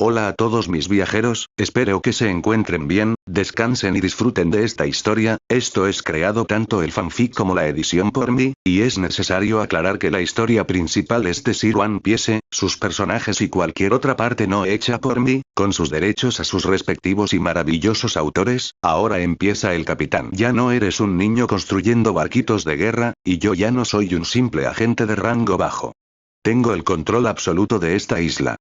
Hola a todos mis viajeros, espero que se encuentren bien, descansen y disfruten de esta historia. Esto es creado tanto el fanfic como la edición por mí, y es necesario aclarar que la historia principal es de Sir One Piece, sus personajes y cualquier otra parte no hecha por mí, con sus derechos a sus respectivos y maravillosos autores. Ahora empieza el capitán. Ya no eres un niño construyendo barquitos de guerra, y yo ya no soy un simple agente de rango bajo. Tengo el control absoluto de esta isla.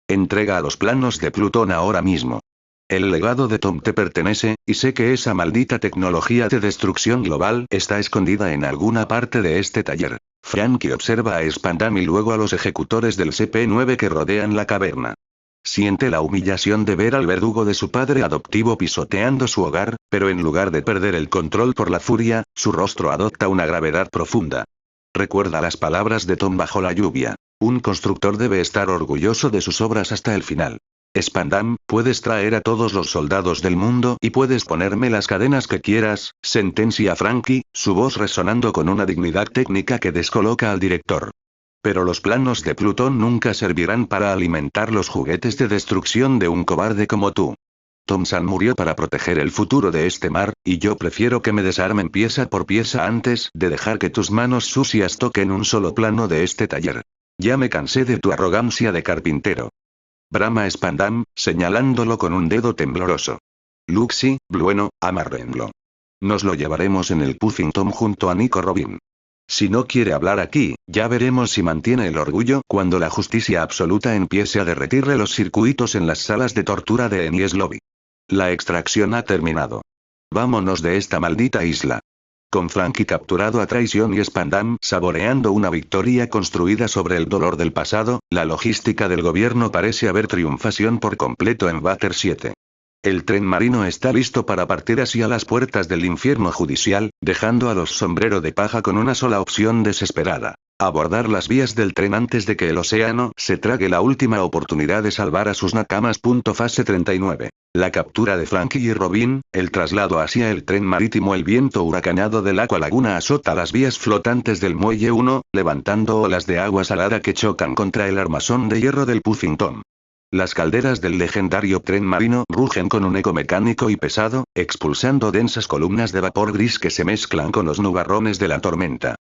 Entrega a los planos de Plutón ahora mismo. El legado de Tom te pertenece, y sé que esa maldita tecnología de destrucción global está escondida en alguna parte de este taller. Frankie observa a Spandam y luego a los ejecutores del CP9 que rodean la caverna. Siente la humillación de ver al verdugo de su padre adoptivo pisoteando su hogar, pero en lugar de perder el control por la furia, su rostro adopta una gravedad profunda. Recuerda las palabras de Tom bajo la lluvia. Un constructor debe estar orgulloso de sus obras hasta el final. Spandam, puedes traer a todos los soldados del mundo y puedes ponerme las cadenas que quieras, sentencia Frankie, su voz resonando con una dignidad técnica que descoloca al director. Pero los planos de Plutón nunca servirán para alimentar los juguetes de destrucción de un cobarde como tú. Tom-san murió para proteger el futuro de este mar, y yo prefiero que me desarmen pieza por pieza antes de dejar que tus manos sucias toquen un solo plano de este taller. Ya me cansé de tu arrogancia de carpintero. Brama Spandam, señalándolo con un dedo tembloroso. Luxi, bueno, amárrenlo. Nos lo llevaremos en el Puffington junto a Nico Robin. Si no quiere hablar aquí, ya veremos si mantiene el orgullo cuando la justicia absoluta empiece a derretirle los circuitos en las salas de tortura de Enies Lobby. La extracción ha terminado. Vámonos de esta maldita isla. Con Frankie capturado a traición y Spandam saboreando una victoria construida sobre el dolor del pasado, la logística del gobierno parece haber triunfación por completo en Water 7. El tren marino está listo para partir hacia las puertas del infierno judicial, dejando a los sombrero de paja con una sola opción desesperada. Abordar las vías del tren antes de que el océano se trague la última oportunidad de salvar a sus nakamas. Fase 39. La captura de Frankie y Robin, el traslado hacia el tren marítimo. El viento huracanado del Aqua Laguna azota las vías flotantes del muelle 1, levantando olas de agua salada que chocan contra el armazón de hierro del Puffington. Las calderas del legendario tren marino rugen con un eco mecánico y pesado, expulsando densas columnas de vapor gris que se mezclan con los nubarrones de la tormenta.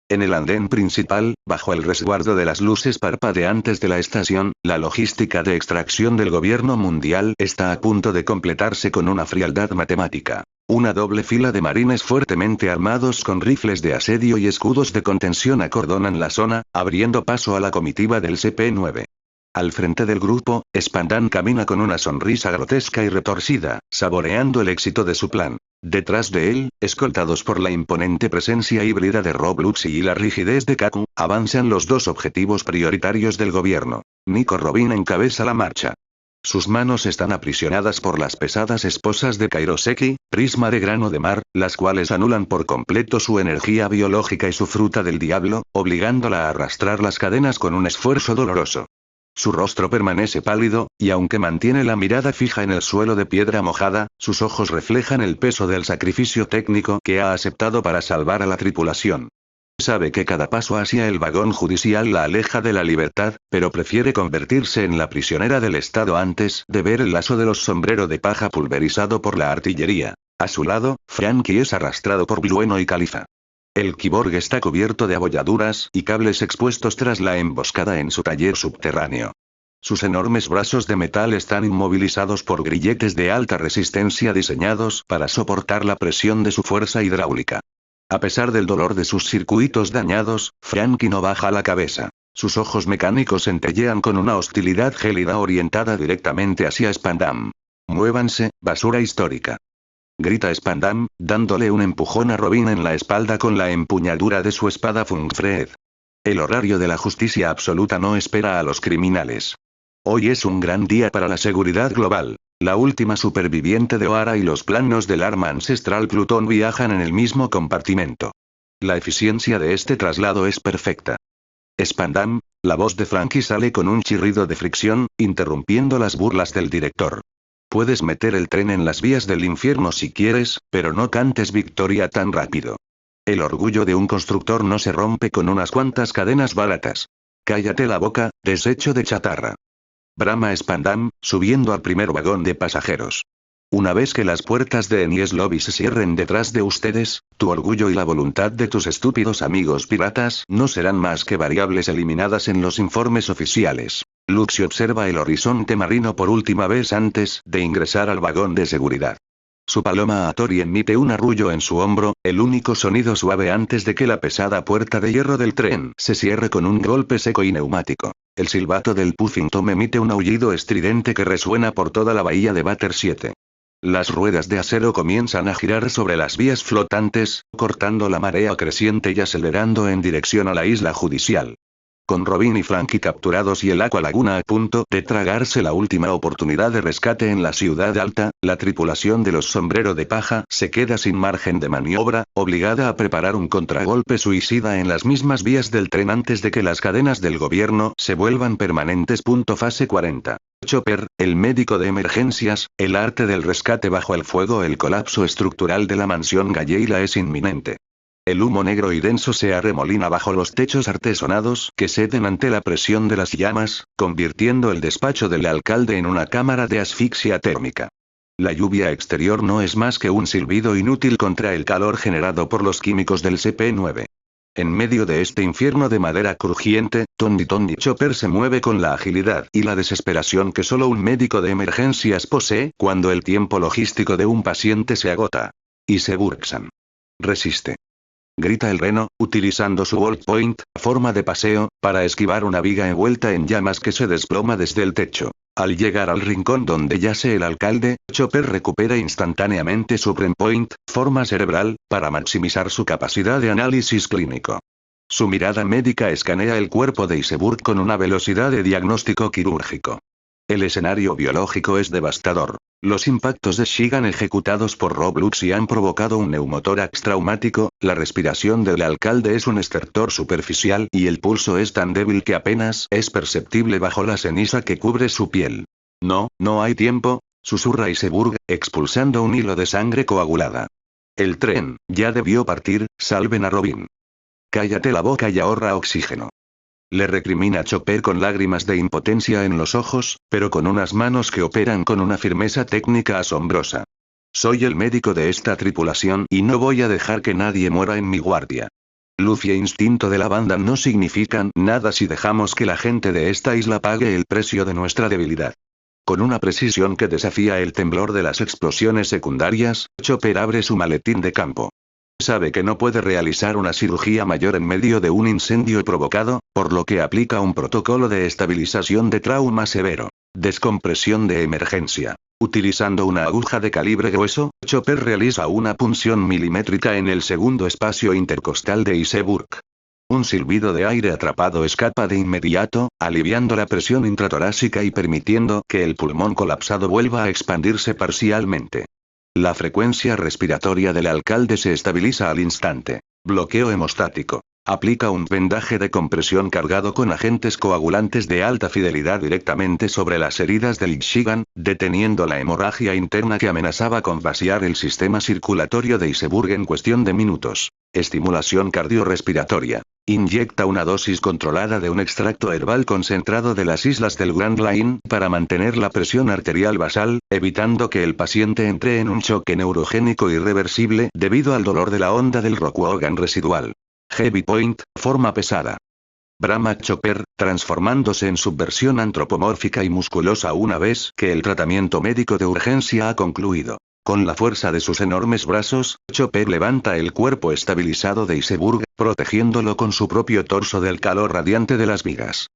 En el andén principal, bajo el resguardo de las luces parpadeantes de la estación, la logística de extracción del gobierno mundial está a punto de completarse con una frialdad matemática. Una doble fila de marines fuertemente armados con rifles de asedio y escudos de contención acordonan la zona, abriendo paso a la comitiva del CP9. Al frente del grupo, Spandam camina con una sonrisa grotesca y retorcida, saboreando el éxito de su plan. Detrás de él, escoltados por la imponente presencia híbrida de Rob Luxi y la rigidez de Kaku, avanzan los dos objetivos prioritarios del gobierno. Nico Robin encabeza la marcha. Sus manos están aprisionadas por las pesadas esposas de Kairoseki, prisma de grano de mar, las cuales anulan por completo su energía biológica y su fruta del diablo, obligándola a arrastrar las cadenas con un esfuerzo doloroso. Su rostro permanece pálido, y aunque mantiene la mirada fija en el suelo de piedra mojada, sus ojos reflejan el peso del sacrificio técnico que ha aceptado para salvar a la tripulación. Sabe que cada paso hacia el vagón judicial la aleja de la libertad, pero prefiere convertirse en la prisionera del Estado antes de ver el lazo de los sombrero de paja pulverizado por la artillería. A su lado, Frankie es arrastrado por Blueno y Califa. El Kyborg está cubierto de abolladuras y cables expuestos tras la emboscada en su taller subterráneo. Sus enormes brazos de metal están inmovilizados por grilletes de alta resistencia diseñados para soportar la presión de su fuerza hidráulica. A pesar del dolor de sus circuitos dañados, Frankie no baja la cabeza. Sus ojos mecánicos centellean con una hostilidad gélida orientada directamente hacia Spandam. Muévanse, basura histórica. Grita Spandam, dándole un empujón a Robin en la espalda con la empuñadura de su espada Fungfred. El horario de la justicia absoluta no espera a los criminales. Hoy es un gran día para la seguridad global. La última superviviente de Ohara y los planos del arma ancestral Plutón viajan en el mismo compartimento. La eficiencia de este traslado es perfecta. Spandam, la voz de Frankie sale con un chirrido de fricción, interrumpiendo las burlas del director. Puedes meter el tren en las vías del infierno si quieres, pero no cantes victoria tan rápido. El orgullo de un constructor no se rompe con unas cuantas cadenas baratas. Cállate la boca, desecho de chatarra. brama Spandam, subiendo al primer vagón de pasajeros. Una vez que las puertas de Enies Lobby se cierren detrás de ustedes, tu orgullo y la voluntad de tus estúpidos amigos piratas no serán más que variables eliminadas en los informes oficiales. Luxie observa el horizonte marino por última vez antes de ingresar al vagón de seguridad. Su paloma Atori emite un arrullo en su hombro, el único sonido suave antes de que la pesada puerta de hierro del tren se cierre con un golpe seco y neumático. El silbato del Puffing Tom emite un aullido estridente que resuena por toda la bahía de Batter 7. Las ruedas de acero comienzan a girar sobre las vías flotantes, cortando la marea creciente y acelerando en dirección a la isla judicial. Con Robin y Frankie capturados y el Aqua Laguna a punto de tragarse la última oportunidad de rescate en la ciudad alta, la tripulación de los Sombrero de Paja se queda sin margen de maniobra, obligada a preparar un contragolpe suicida en las mismas vías del tren antes de que las cadenas del gobierno se vuelvan permanentes. Fase 40. Chopper, el médico de emergencias, el arte del rescate bajo el fuego. El colapso estructural de la mansión Galleila es inminente. El humo negro y denso se arremolina bajo los techos artesonados que ceden ante la presión de las llamas, convirtiendo el despacho del alcalde en una cámara de asfixia térmica. La lluvia exterior no es más que un silbido inútil contra el calor generado por los químicos del CP9. En medio de este infierno de madera crujiente, Tony Chopper se mueve con la agilidad y la desesperación que solo un médico de emergencias posee cuando el tiempo logístico de un paciente se agota. Iseburg-san. Resiste. Grita el reno, utilizando su Volt Point, forma de paseo, para esquivar una viga envuelta en llamas que se desploma desde el techo. Al llegar al rincón donde yace el alcalde, Chopper recupera instantáneamente su Brain Point, forma cerebral, para maximizar su capacidad de análisis clínico. Su mirada médica escanea el cuerpo de Iseburg con una velocidad de diagnóstico quirúrgico. El escenario biológico es devastador. Los impactos de Shigan ejecutados por Rob Luxie han provocado un neumotórax traumático, la respiración del alcalde es un estertor superficial y el pulso es tan débil que apenas es perceptible bajo la ceniza que cubre su piel. No hay tiempo, susurra Iseburg, expulsando un hilo de sangre coagulada. El tren ya debió partir, salven a Robin. Cállate la boca y ahorra oxígeno. Le recrimina Chopper con lágrimas de impotencia en los ojos, pero con unas manos que operan con una firmeza técnica asombrosa. Soy el médico de esta tripulación y no voy a dejar que nadie muera en mi guardia. Luz e instinto de la banda no significan nada si dejamos que la gente de esta isla pague el precio de nuestra debilidad. Con una precisión que desafía el temblor de las explosiones secundarias, Chopper abre su maletín de campo. Sabe que no puede realizar una cirugía mayor en medio de un incendio provocado, por lo que aplica un protocolo de estabilización de trauma severo. Descompresión de emergencia. Utilizando una aguja de calibre grueso, Chopper realiza una punción milimétrica en el segundo espacio intercostal de Iseburg. Un silbido de aire atrapado escapa de inmediato, aliviando la presión intratorácica y permitiendo que el pulmón colapsado vuelva a expandirse parcialmente. La frecuencia respiratoria del alcalde se estabiliza al instante. Bloqueo hemostático. Aplica un vendaje de compresión cargado con agentes coagulantes de alta fidelidad directamente sobre las heridas del Shigan, deteniendo la hemorragia interna que amenazaba con vaciar el sistema circulatorio de Iseburg en cuestión de minutos. Estimulación cardiorrespiratoria. Inyecta una dosis controlada de un extracto herbal concentrado de las islas del Grand Line para mantener la presión arterial basal, evitando que el paciente entre en un choque neurogénico irreversible debido al dolor de la onda del Rokugan residual. Heavy Point, forma pesada. Brahma Chopper, transformándose en subversión antropomórfica y musculosa una vez que el tratamiento médico de urgencia ha concluido. Con la fuerza de sus enormes brazos, Chopper levanta el cuerpo estabilizado de Iseburg, protegiéndolo con su propio torso del calor radiante de las vigas.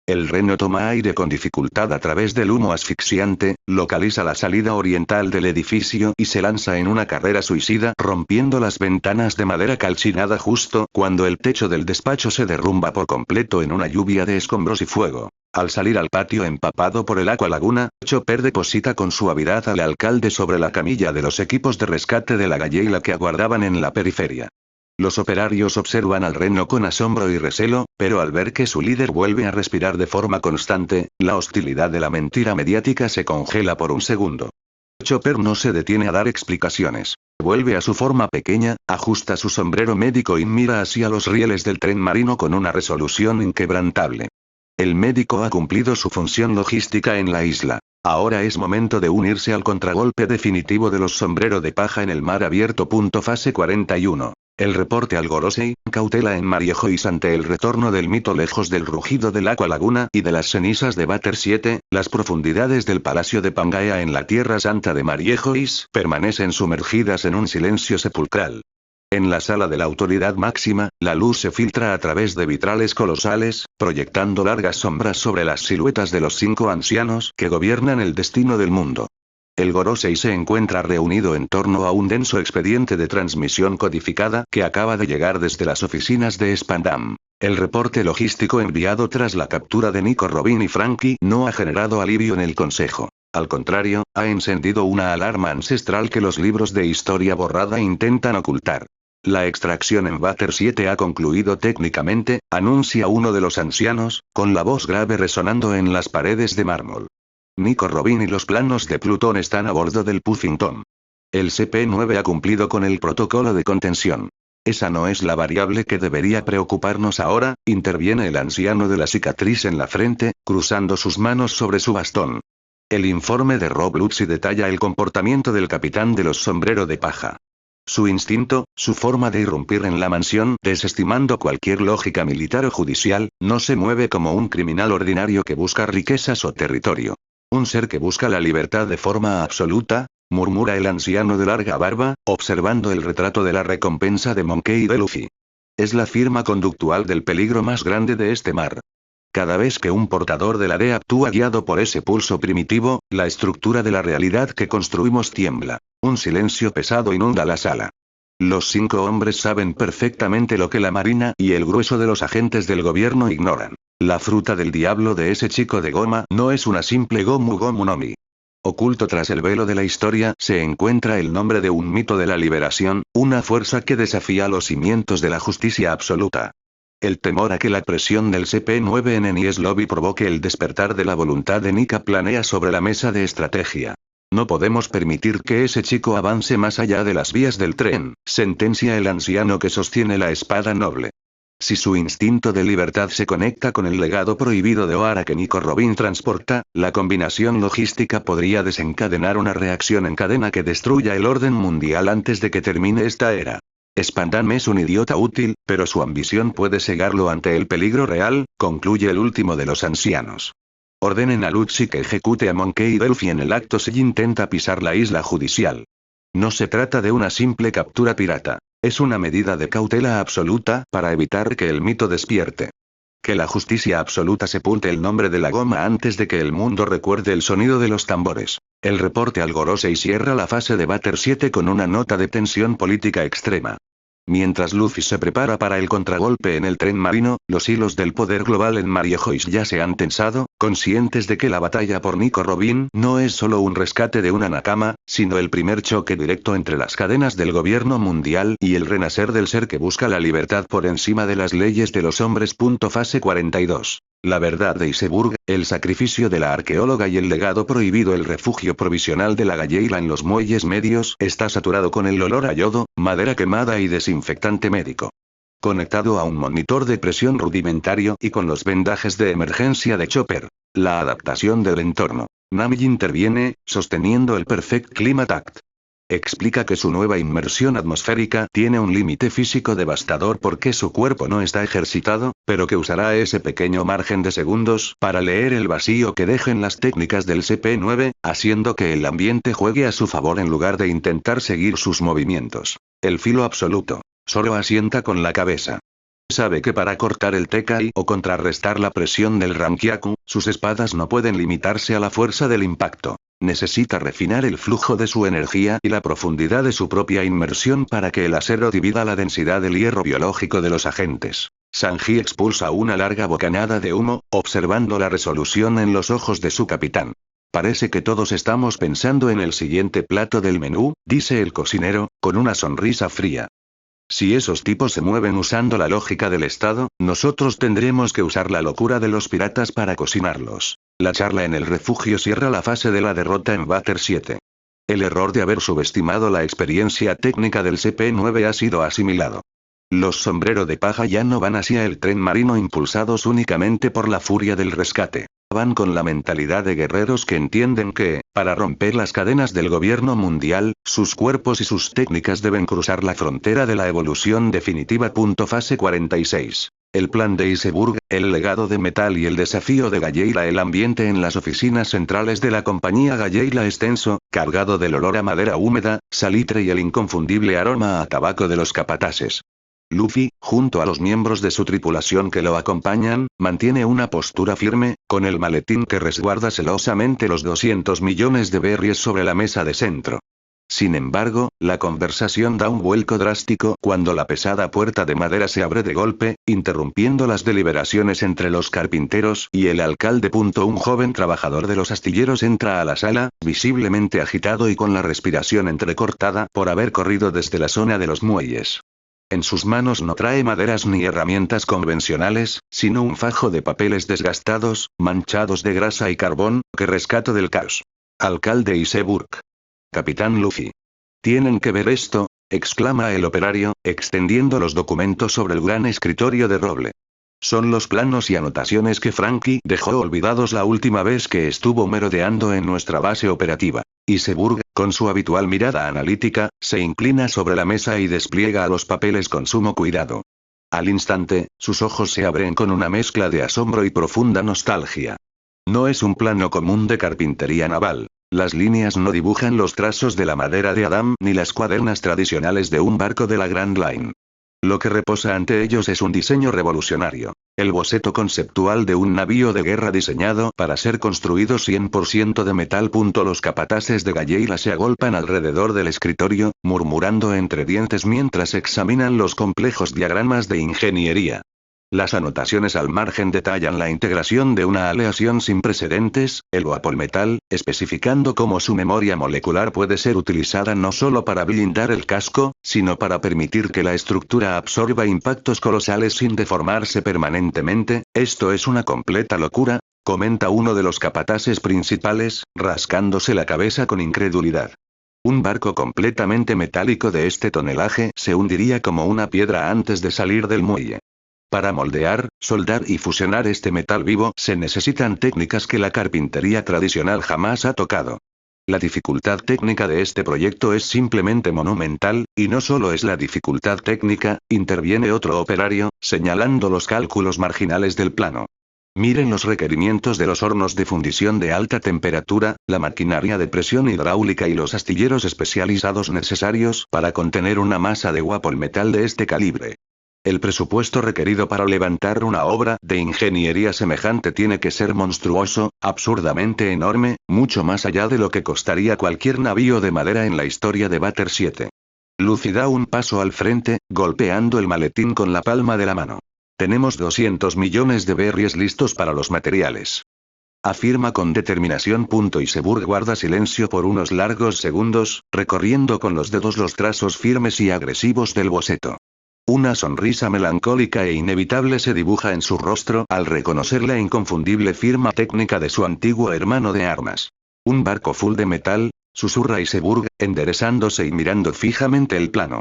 El reno toma aire con dificultad a través del humo asfixiante, localiza la salida oriental del edificio y se lanza en una carrera suicida rompiendo las ventanas de madera calcinada justo cuando el techo del despacho se derrumba por completo en una lluvia de escombros y fuego. Al salir al patio empapado por el Aqua Laguna, Chopper deposita con suavidad al alcalde sobre la camilla de los equipos de rescate de la Galleila que aguardaban en la periferia. Los operarios observan al reno con asombro y recelo, pero al ver que su líder vuelve a respirar de forma constante, la hostilidad de la mentira mediática se congela por un segundo. Chopper no se detiene a dar explicaciones. Vuelve a su forma pequeña, ajusta su sombrero médico y mira hacia los rieles del tren marino con una resolución inquebrantable. El médico ha cumplido su función logística en la isla. Ahora es momento de unirse al contragolpe definitivo de los sombrero de paja en el mar abierto. Fase 41. El reporte al Gorosei, cautela en Mariejois ante el retorno del mito lejos del rugido del Aqua Laguna y de las cenizas de Bater 7, las profundidades del palacio de Pangaea en la tierra santa de Mariejois permanecen sumergidas en un silencio sepulcral. En la sala de la autoridad máxima, la luz se filtra a través de vitrales colosales, proyectando largas sombras sobre las siluetas de los 5 ancianos que gobiernan el destino del mundo. El Gorosei se encuentra reunido en torno a un denso expediente de transmisión codificada que acaba de llegar desde las oficinas de Spandam. El reporte logístico enviado tras la captura de Nico Robin y Frankie no ha generado alivio en el Consejo. Al contrario, ha encendido una alarma ancestral que los libros de historia borrada intentan ocultar. La extracción en Bater 7 ha concluido técnicamente, anuncia uno de los ancianos, con la voz grave resonando en las paredes de mármol. Nico Robin y los planos de Plutón están a bordo del Puffington. El CP-9 ha cumplido con el protocolo de contención. Esa no es la variable que debería preocuparnos ahora, interviene el anciano de la cicatriz en la frente, cruzando sus manos sobre su bastón. El informe de Rob Lutzi detalla el comportamiento del capitán de los sombrero de paja. Su instinto, su forma de irrumpir en la mansión, desestimando cualquier lógica militar o judicial, no se mueve como un criminal ordinario que busca riquezas o territorio. Un ser que busca la libertad de forma absoluta, murmura el anciano de larga barba, observando el retrato de la recompensa de Monkey de Luffy. Es la firma conductual del peligro más grande de este mar. Cada vez que un portador de la D actúa guiado por ese pulso primitivo, la estructura de la realidad que construimos tiembla. Un silencio pesado inunda la sala. Los 5 hombres saben perfectamente lo que la Marina y el grueso de los agentes del gobierno ignoran. La fruta del diablo de ese chico de goma no es una simple Gomu Gomu no Mi. Oculto tras el velo de la historia se encuentra el nombre de un mito de la liberación, una fuerza que desafía los cimientos de la justicia absoluta. El temor a que la presión del CP-9 en Enies Lobby provoque el despertar de la voluntad de Nika planea sobre la mesa de estrategia. No podemos permitir que ese chico avance más allá de las vías del tren, sentencia el anciano que sostiene la espada noble. Si su instinto de libertad se conecta con el legado prohibido de Ohara que Nico Robin transporta, la combinación logística podría desencadenar una reacción en cadena que destruya el orden mundial antes de que termine esta era. Spandam es un idiota útil, pero su ambición puede cegarlo ante el peligro real, concluye el último de los ancianos. Ordenen a Lutzi que ejecute a Monkey D. Luffy en el acto si intenta pisar la isla judicial. No se trata de una simple captura pirata. Es una medida de cautela absoluta para evitar que el mito despierte. Que la justicia absoluta sepulte el nombre de la goma antes de que el mundo recuerde el sonido de los tambores. El reporte al Gorosei cierra la fase de Bater 7 con una nota de tensión política extrema. Mientras Luffy se prepara para el contragolpe en el tren marino, los hilos del poder global en Mariejois ya se han tensado, conscientes de que la batalla por Nico Robin no es solo un rescate de una Nakama, sino el primer choque directo entre las cadenas del gobierno mundial y el renacer del ser que busca la libertad por encima de las leyes de los hombres. Fase 42. La verdad de Iseburg, el sacrificio de la arqueóloga y el legado prohibido. El refugio provisional de la galleira en los muelles medios está saturado con el olor a yodo, madera quemada y desinfectante médico. Conectado a un monitor de presión rudimentario y con los vendajes de emergencia de Chopper. La adaptación del entorno. Nami interviene, sosteniendo el Perfect Climate Act. Explica que su nueva inmersión atmosférica tiene un límite físico devastador porque su cuerpo no está ejercitado, pero que usará ese pequeño margen de segundos para leer el vacío que dejen las técnicas del CP-9, haciendo que el ambiente juegue a su favor en lugar de intentar seguir sus movimientos. El filo absoluto. Zoro asienta con la cabeza. Sabe que para cortar el Tekai o contrarrestar la presión del Rankyaku, sus espadas no pueden limitarse a la fuerza del impacto. Necesita refinar el flujo de su energía y la profundidad de su propia inmersión para que el acero divida la densidad del hierro biológico de los agentes. Sanji expulsa una larga bocanada de humo, observando la resolución en los ojos de su capitán. Parece que todos estamos pensando en el siguiente plato del menú, dice el cocinero, con una sonrisa fría. Si esos tipos se mueven usando la lógica del Estado, nosotros tendremos que usar la locura de los piratas para cocinarlos. La charla en el refugio cierra la fase de la derrota en Bater 7. El error de haber subestimado la experiencia técnica del CP-9 ha sido asimilado. Los sombrero de paja ya no van hacia el tren marino impulsados únicamente por la furia del rescate. Van con la mentalidad de guerreros que entienden que, para romper las cadenas del gobierno mundial, sus cuerpos y sus técnicas deben cruzar la frontera de la evolución definitiva. Fase 46. El plan de Iceburg, el legado de Metal y el desafío de Galleira. El ambiente en las oficinas centrales de la compañía Galleira es tenso, cargado del olor a madera húmeda, salitre y el inconfundible aroma a tabaco de los capataces. Luffy, junto a los miembros de su tripulación que lo acompañan, mantiene una postura firme, con el maletín que resguarda celosamente los 200 millones de berries sobre la mesa de centro. Sin embargo, la conversación da un vuelco drástico cuando la pesada puerta de madera se abre de golpe, interrumpiendo las deliberaciones entre los carpinteros y el alcalde. Un joven trabajador de los astilleros entra a la sala, visiblemente agitado y con la respiración entrecortada por haber corrido desde la zona de los muelles. En sus manos no trae maderas ni herramientas convencionales, sino un fajo de papeles desgastados, manchados de grasa y carbón, que rescata del caos. Alcalde Iceburg. Capitán Luffy. ¿Tienen que ver esto?, exclama el operario, extendiendo los documentos sobre el gran escritorio de roble. Son los planos y anotaciones que Franky dejó olvidados la última vez que estuvo merodeando en nuestra base operativa. Iceburg, con su habitual mirada analítica, se inclina sobre la mesa y despliega los papeles con sumo cuidado. Al instante, sus ojos se abren con una mezcla de asombro y profunda nostalgia. No es un plano común de carpintería naval. Las líneas no dibujan los trazos de la madera de Adam ni las cuadernas tradicionales de un barco de la Grand Line. Lo que reposa ante ellos es un diseño revolucionario. El boceto conceptual de un navío de guerra diseñado para ser construido 100% de metal. Los capataces de Galleira se agolpan alrededor del escritorio, murmurando entre dientes mientras examinan los complejos diagramas de ingeniería. Las anotaciones al margen detallan la integración de una aleación sin precedentes, el Wapol-Metal, especificando cómo su memoria molecular puede ser utilizada no solo para blindar el casco, sino para permitir que la estructura absorba impactos colosales sin deformarse permanentemente. Esto es una completa locura, comenta uno de los capataces principales, rascándose la cabeza con incredulidad. Un barco completamente metálico de este tonelaje se hundiría como una piedra antes de salir del muelle. Para moldear, soldar y fusionar este metal vivo se necesitan técnicas que la carpintería tradicional jamás ha tocado. La dificultad técnica de este proyecto es simplemente monumental, y no solo es la dificultad técnica, interviene otro operario, señalando los cálculos marginales del plano. Miren los requerimientos de los hornos de fundición de alta temperatura, la maquinaria de presión hidráulica y los astilleros especializados necesarios para contener una masa de Wapol-Metal de este calibre. El presupuesto requerido para levantar una obra de ingeniería semejante tiene que ser monstruoso, absurdamente enorme, mucho más allá de lo que costaría cualquier navío de madera en la historia de Bater 7. Luffy da un paso al frente, golpeando el maletín con la palma de la mano. Tenemos 200 millones de berries listos para los materiales. Afirma con determinación. Iceburg guarda silencio por unos largos segundos, recorriendo con los dedos los trazos firmes y agresivos del boceto. Una sonrisa melancólica e inevitable se dibuja en su rostro al reconocer la inconfundible firma técnica de su antiguo hermano de armas. Un barco full de metal, susurra Iceburg, enderezándose y mirando fijamente el plano.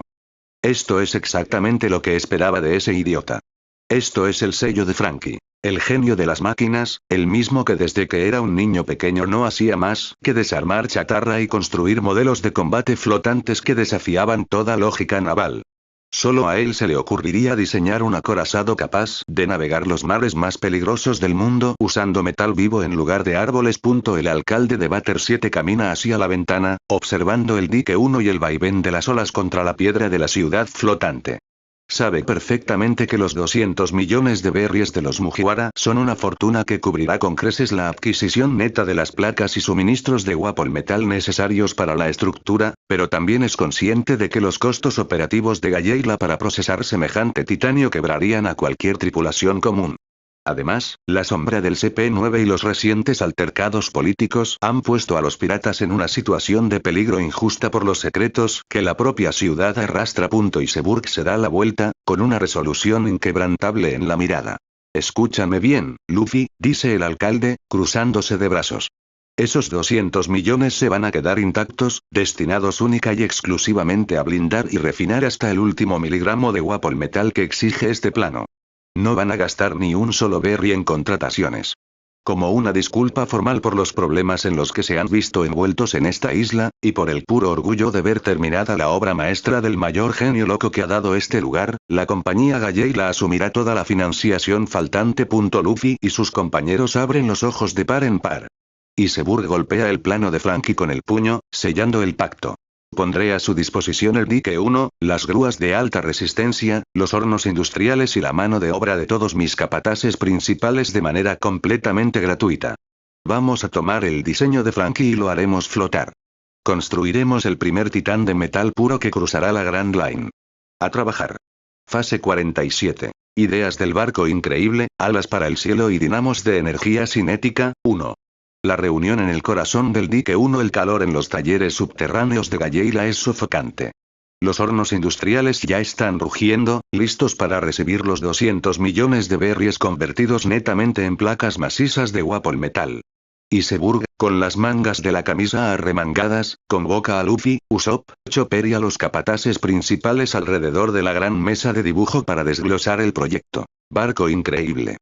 Esto es exactamente lo que esperaba de ese idiota. Esto es el sello de Franky. El genio de las máquinas, el mismo que desde que era un niño pequeño no hacía más que desarmar chatarra y construir modelos de combate flotantes que desafiaban toda lógica naval. Solo a él se le ocurriría diseñar un acorazado capaz de navegar los mares más peligrosos del mundo usando metal vivo en lugar de árboles. El alcalde de Bater 7 camina hacia la ventana, observando el dique 1 y el vaivén de las olas contra la piedra de la ciudad flotante. Sabe perfectamente que los 200 millones de berries de los Mugiwara son una fortuna que cubrirá con creces la adquisición neta de las placas y suministros de Wapol-Metal necesarios para la estructura, pero también es consciente de que los costos operativos de Galleira para procesar semejante titanio quebrarían a cualquier tripulación común. Además, la sombra del CP9 y los recientes altercados políticos han puesto a los piratas en una situación de peligro injusta por los secretos que la propia ciudad arrastra. Iceburg se da la vuelta, con una resolución inquebrantable en la mirada. Escúchame bien, Luffy, dice el alcalde, cruzándose de brazos. Esos 200 millones se van a quedar intactos, destinados única y exclusivamente a blindar y refinar hasta el último miligramo de Wapol Metal que exige este plano. No van a gastar ni un solo berry en contrataciones. Como una disculpa formal por los problemas en los que se han visto envueltos en esta isla, y por el puro orgullo de ver terminada la obra maestra del mayor genio loco que ha dado este lugar, la compañía Galleila asumirá toda la financiación faltante. Luffy y sus compañeros abren los ojos de par en par. Iceberg golpea el plano de Franky con el puño, sellando el pacto. Pondré a su disposición el dique 1, las grúas de alta resistencia, los hornos industriales y la mano de obra de todos mis capataces principales de manera completamente gratuita. Vamos a tomar el diseño de Franky y lo haremos flotar. Construiremos el primer titán de metal puro que cruzará la Grand Line. A trabajar. Fase 47. Ideas del barco increíble, alas para el cielo y dinamos de energía cinética, 1. La reunión en el corazón del dique 1. El calor en los talleres subterráneos de Galleila es sofocante. Los hornos industriales ya están rugiendo, listos para recibir los 200 millones de berries convertidos netamente en placas macizas de Wapol Metal. Iceberg, con las mangas de la camisa arremangadas, convoca a Luffy, Usopp, Chopper y a los capataces principales alrededor de la gran mesa de dibujo para desglosar el proyecto. Barco increíble.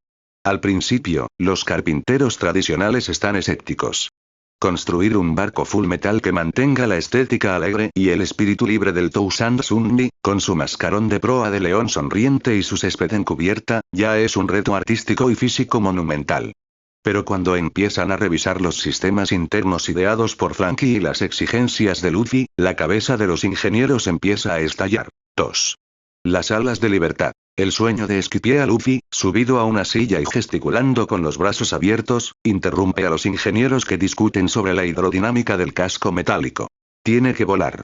Al principio, los carpinteros tradicionales están escépticos. Construir un barco full metal que mantenga la estética alegre y el espíritu libre del Toussaint Sunny, con su mascarón de proa de león sonriente y su césped en cubierta, ya es un reto artístico y físico monumental. Pero cuando empiezan a revisar los sistemas internos ideados por Franky y las exigencias de Luffy, la cabeza de los ingenieros empieza a estallar. 2. Las alas de libertad. El sueño de Esquipie a Luffy, subido a una silla y gesticulando con los brazos abiertos, interrumpe a los ingenieros que discuten sobre la hidrodinámica del casco metálico. Tiene que volar.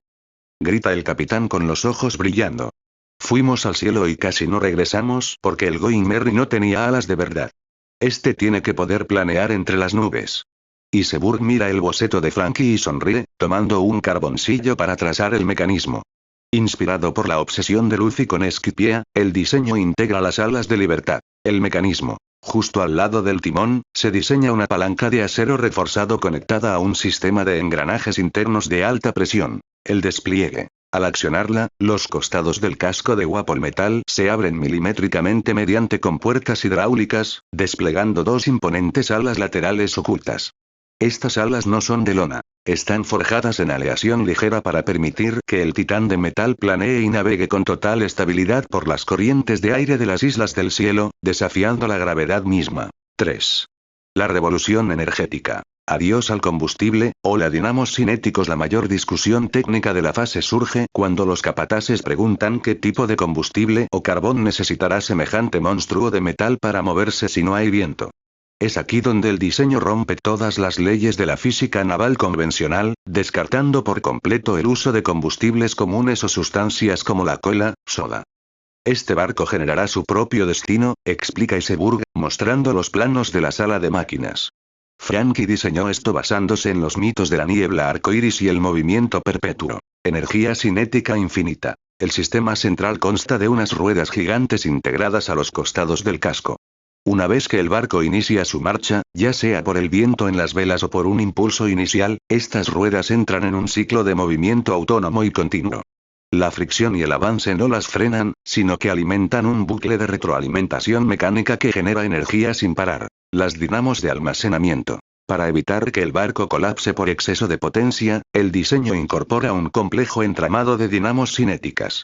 Grita el capitán con los ojos brillando. Fuimos al cielo y casi no regresamos porque el Going Merry no tenía alas de verdad. Este tiene que poder planear entre las nubes. Iceberg mira el boceto de Franky y sonríe, tomando un carboncillo para trazar el mecanismo. Inspirado por la obsesión de Luffy con Esquipie, el diseño integra las alas de libertad. El mecanismo. Justo al lado del timón, se diseña una palanca de acero reforzado conectada a un sistema de engranajes internos de alta presión. El despliegue. Al accionarla, los costados del casco de Wapol Metal se abren milimétricamente mediante compuertas hidráulicas, desplegando dos imponentes alas laterales ocultas. Estas alas no son de lona. Están forjadas en aleación ligera para permitir que el titán de metal planee y navegue con total estabilidad por las corrientes de aire de las islas del cielo, desafiando la gravedad misma. 3. La revolución energética. Adiós al combustible, o la dinamos cinéticos. La mayor discusión técnica de la fase surge cuando los capataces preguntan qué tipo de combustible o carbón necesitará semejante monstruo de metal para moverse si no hay viento. Es aquí donde el diseño rompe todas las leyes de la física naval convencional, descartando por completo el uso de combustibles comunes o sustancias como la cola, soda. Este barco generará su propio destino, explica Iceberg, mostrando los planos de la sala de máquinas. Franky diseñó esto basándose en los mitos de la niebla arcoíris y el movimiento perpetuo. Energía cinética infinita. El sistema central consta de unas ruedas gigantes integradas a los costados del casco. Una vez que el barco inicia su marcha, ya sea por el viento en las velas o por un impulso inicial, estas ruedas entran en un ciclo de movimiento autónomo y continuo. La fricción y el avance no las frenan, sino que alimentan un bucle de retroalimentación mecánica que genera energía sin parar. Las dinamos de almacenamiento. Para evitar que el barco colapse por exceso de potencia, el diseño incorpora un complejo entramado de dinamos cinéticas.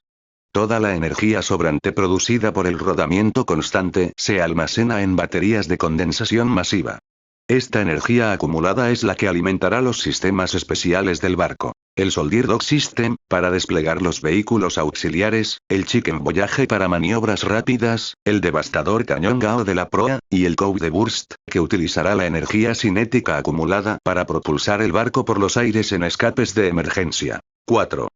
Toda la energía sobrante producida por el rodamiento constante se almacena en baterías de condensación masiva. Esta energía acumulada es la que alimentará los sistemas especiales del barco. El Soldier Dog System, para desplegar los vehículos auxiliares, el Chicken Voyage para maniobras rápidas, el devastador cañón Gao de la proa, y el Code Burst, que utilizará la energía cinética acumulada para propulsar el barco por los aires en escapes de emergencia. 4.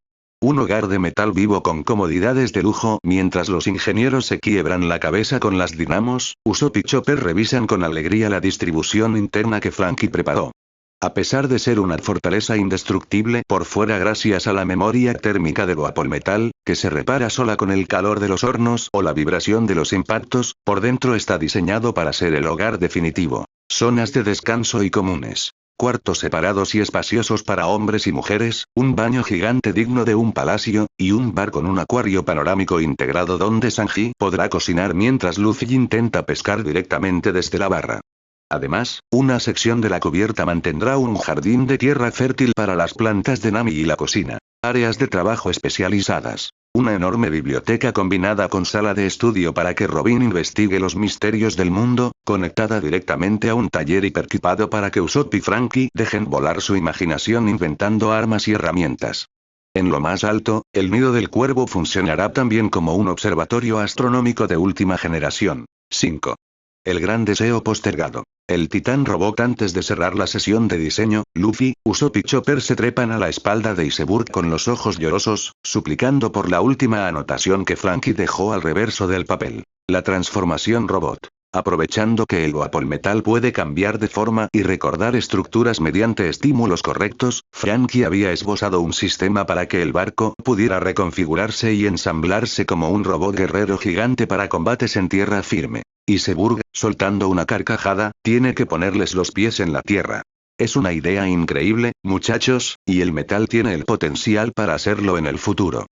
Un hogar de metal vivo con comodidades de lujo. Mientras los ingenieros se quiebran la cabeza con las dinamos, Usopp y Chopper revisan con alegría la distribución interna que Franky preparó. A pesar de ser una fortaleza indestructible por fuera gracias a la memoria térmica del Wapol Metal, que se repara sola con el calor de los hornos o la vibración de los impactos, por dentro está diseñado para ser el hogar definitivo. Zonas de descanso y comunes. Cuartos separados y espaciosos para hombres y mujeres, un baño gigante digno de un palacio, y un bar con un acuario panorámico integrado donde Sanji podrá cocinar mientras Luffy intenta pescar directamente desde la barra. Además, una sección de la cubierta mantendrá un jardín de tierra fértil para las plantas de Nami y la cocina. Áreas de trabajo especializadas. Una enorme biblioteca combinada con sala de estudio para que Robin investigue los misterios del mundo, conectada directamente a un taller hiperquipado para que Usopp y Franky dejen volar su imaginación inventando armas y herramientas. En lo más alto, el nido del cuervo funcionará también como un observatorio astronómico de última generación. 5. El gran deseo postergado. El titán robot. Antes de cerrar la sesión de diseño, Luffy, Usopp y Chopper se trepan a la espalda de Iceberg con los ojos llorosos, suplicando por la última anotación que Franky dejó al reverso del papel. La transformación robot. Aprovechando que el Metal puede cambiar de forma y recordar estructuras mediante estímulos correctos, Franky había esbozado un sistema para que el barco pudiera reconfigurarse y ensamblarse como un robot guerrero gigante para combates en tierra firme. Iceberg, soltando una carcajada, tiene que ponerles los pies en la tierra. Es una idea increíble, muchachos, y el metal tiene el potencial para hacerlo en el futuro.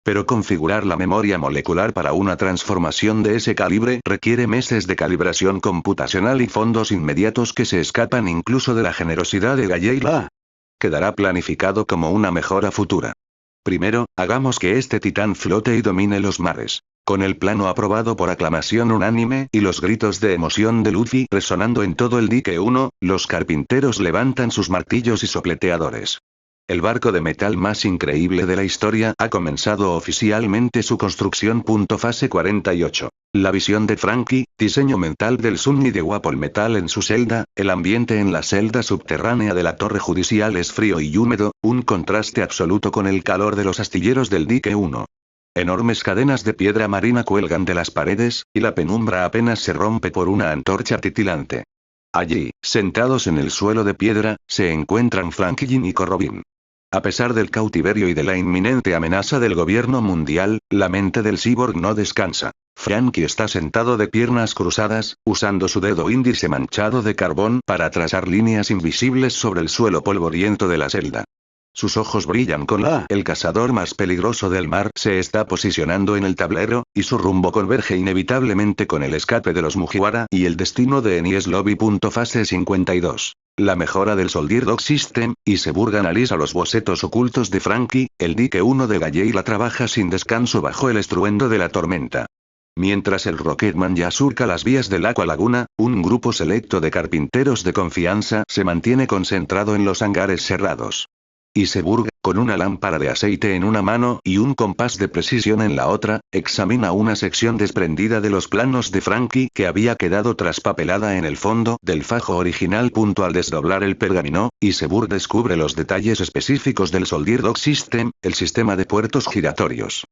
Pero configurar la memoria molecular para una transformación de ese calibre requiere meses de calibración computacional y fondos inmediatos que se escapan incluso de la generosidad de Galley-La. Quedará planificado como una mejora futura. Primero, hagamos que este titán flote y domine los mares. Con el plano aprobado por aclamación unánime y los gritos de emoción de Luffy resonando en todo el dique 1, los carpinteros levantan sus martillos y sopleteadores. El barco de metal más increíble de la historia ha comenzado oficialmente su construcción. Fase 48. La visión de Franky, diseño mental del Sunny de Metal en su celda. El ambiente en la celda subterránea de la torre judicial es frío y húmedo, un contraste absoluto con el calor de los astilleros del dique 1. Enormes cadenas de piedra marina cuelgan de las paredes, y la penumbra apenas se rompe por una antorcha titilante. Allí, sentados en el suelo de piedra, se encuentran Franky y Nico Robin. A pesar del cautiverio y de la inminente amenaza del gobierno mundial, la mente del cyborg no descansa. Franky está sentado de piernas cruzadas, usando su dedo índice manchado de carbón para trazar líneas invisibles sobre el suelo polvoriento de la celda. Sus ojos brillan con el cazador más peligroso del mar se está posicionando en el tablero, y su rumbo converge inevitablemente con el escape de los Mugiwara y el destino de Enies Lobby. Fase 52. La mejora del Soldier Dog System. Iceberg analiza los bocetos ocultos de Franky, el dique 1 de Galley-La trabaja sin descanso bajo el estruendo de la tormenta. Mientras el Rocketman ya surca las vías del Aqua Laguna, un grupo selecto de carpinteros de confianza se mantiene concentrado en los hangares cerrados. Iceberg, con una lámpara de aceite en una mano y un compás de precisión en la otra, examina una sección desprendida de los planos de Franky que había quedado traspapelada en el fondo del fajo original. Al desdoblar el pergamino, Iceberg descubre los detalles específicos del Soldier Dog System, el sistema de puertos giratorios.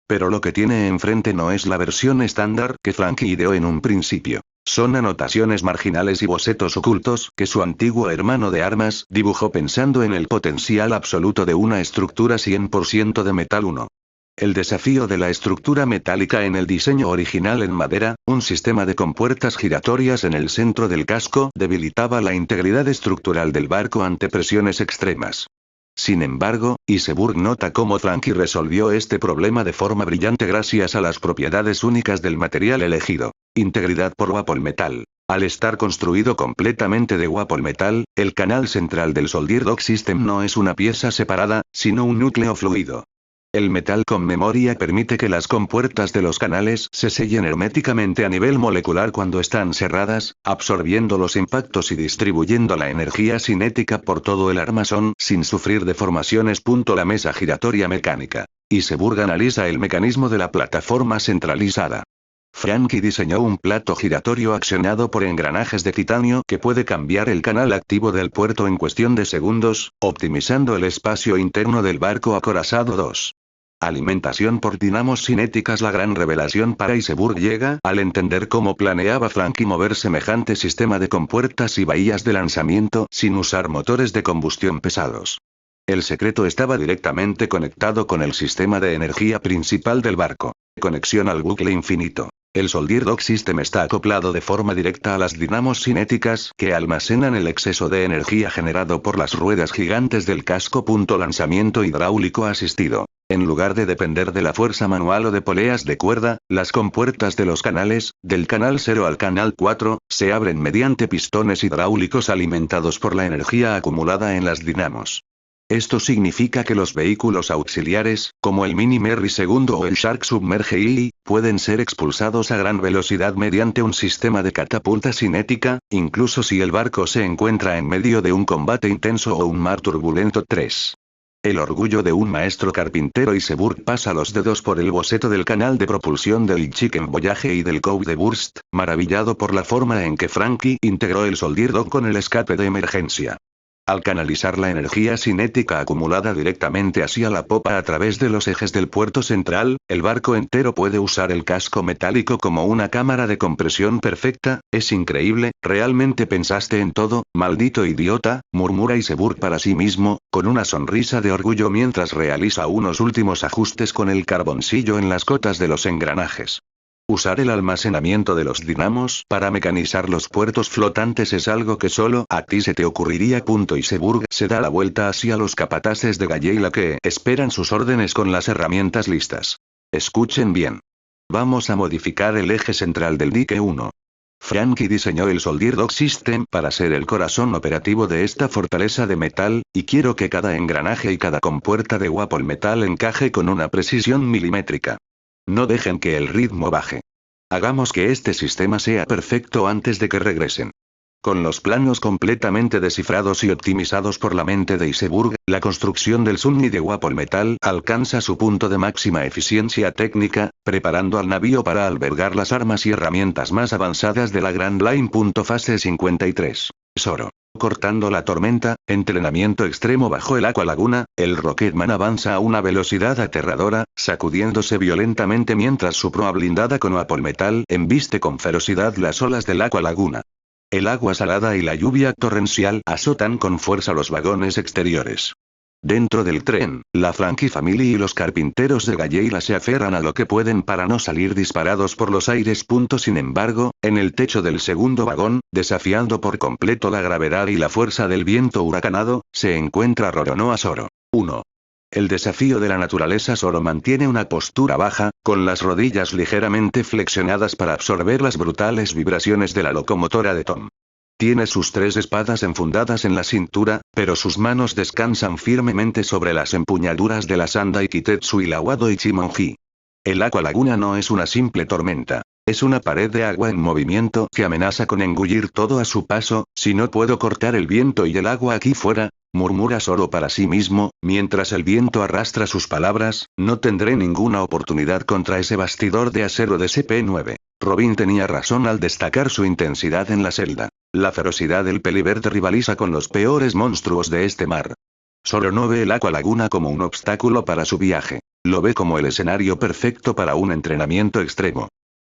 Pero lo que tiene enfrente no es la versión estándar que Franky ideó en un principio. Son anotaciones marginales y bocetos ocultos que su antiguo hermano de armas dibujó pensando en el potencial absoluto de una estructura 100% de metal 1. El desafío de la estructura metálica en el diseño original en madera, un sistema de compuertas giratorias en el centro del casco, debilitaba la integridad estructural del barco ante presiones extremas. Sin embargo, Iceberg nota cómo Franky resolvió este problema de forma brillante gracias a las propiedades únicas del material elegido. Integridad por Metal. Al estar construido completamente de Metal, el canal central del Soldier Dog System no es una pieza separada, sino un núcleo fluido. El metal con memoria permite que las compuertas de los canales se sellen herméticamente a nivel molecular cuando están cerradas, absorbiendo los impactos y distribuyendo la energía cinética por todo el armazón sin sufrir deformaciones. La mesa giratoria mecánica. Iceberg analiza el mecanismo de la plataforma centralizada. Franky diseñó un plato giratorio accionado por engranajes de titanio que puede cambiar el canal activo del puerto en cuestión de segundos, optimizando el espacio interno del barco acorazado 2. Alimentación por dinamos cinéticas. La gran revelación para Iceberg llega al entender cómo planeaba Franky mover semejante sistema de compuertas y bahías de lanzamiento sin usar motores de combustión pesados. El secreto estaba directamente conectado con el sistema de energía principal del barco. Conexión al bucle infinito. El Soldier Dog System está acoplado de forma directa a las dinamos cinéticas que almacenan el exceso de energía generado por las ruedas gigantes del casco. Lanzamiento hidráulico asistido. En lugar de depender de la fuerza manual o de poleas de cuerda, las compuertas de los canales, del canal 0 al canal 4, se abren mediante pistones hidráulicos alimentados por la energía acumulada en las dinamos. Esto significa que los vehículos auxiliares, como el Mini Merry II o el Shark Submerge II, pueden ser expulsados a gran velocidad mediante un sistema de catapulta cinética, incluso si el barco se encuentra en medio de un combate intenso o un mar turbulento. 3. El orgullo de un maestro carpintero. Iceberg pasa los dedos por el boceto del canal de propulsión del Chicken Voyage y del Code Burst, maravillado por la forma en que Frankie integró el Soldier Dog con el escape de emergencia. Al canalizar la energía cinética acumulada directamente hacia la popa a través de los ejes del puerto central, el barco entero puede usar el casco metálico como una cámara de compresión perfecta. Es increíble, ¿realmente pensaste en todo, maldito idiota?, murmura Iceberg para sí mismo, con una sonrisa de orgullo mientras realiza unos últimos ajustes con el carboncillo en las cotas de los engranajes. Usar el almacenamiento de los dinamos para mecanizar los puertos flotantes es algo que solo a ti se te ocurriría. Iceberg se da la vuelta hacia los capataces de Galleyla que esperan sus órdenes con las herramientas listas. Escuchen bien. Vamos a modificar el eje central del dique 1. Frankie diseñó el Soldier Dog System para ser el corazón operativo de esta fortaleza de metal, y quiero que cada engranaje y cada compuerta de Wapol Metal encaje con una precisión milimétrica. No dejen que el ritmo baje. Hagamos que este sistema sea perfecto antes de que regresen. Con los planos completamente descifrados y optimizados por la mente de Iceberg, la construcción del Sunny de Wapol Metal alcanza su punto de máxima eficiencia técnica, preparando al navío para albergar las armas y herramientas más avanzadas de la Grand Line. Fase 53. Zoro. Cortando la tormenta, entrenamiento extremo bajo el Aqua Laguna, el Rocketman avanza a una velocidad aterradora, sacudiéndose violentamente mientras su proa blindada con Wapol Metal embiste con ferocidad las olas del Aqua Laguna. El agua salada y la lluvia torrencial azotan con fuerza los vagones exteriores. Dentro del tren, la Frankie Family y los carpinteros de Galleyla se aferran a lo que pueden para no salir disparados por los aires. Sin embargo, en el techo del segundo vagón, desafiando por completo la gravedad y la fuerza del viento huracanado, se encuentra Roronoa Zoro. 1. El desafío de la naturaleza. Zoro mantiene una postura baja, con las rodillas ligeramente flexionadas para absorber las brutales vibraciones de la locomotora de Tom. Tiene sus 3 espadas enfundadas en la cintura, pero sus manos descansan firmemente sobre las empuñaduras de la Sandai Kitetsu y la Wado Ichimonji. El Aqua Laguna no es una simple tormenta. Es una pared de agua en movimiento que amenaza con engullir todo a su paso. Si no puedo cortar el viento y el agua aquí fuera, murmura Zoro para sí mismo, mientras el viento arrastra sus palabras, no tendré ninguna oportunidad contra ese bastidor de acero de CP9. Robin tenía razón al destacar su intensidad en la celda. La ferocidad del peliverde rivaliza con los peores monstruos de este mar. Zoro no ve el Aqua Laguna como un obstáculo para su viaje. Lo ve como el escenario perfecto para un entrenamiento extremo.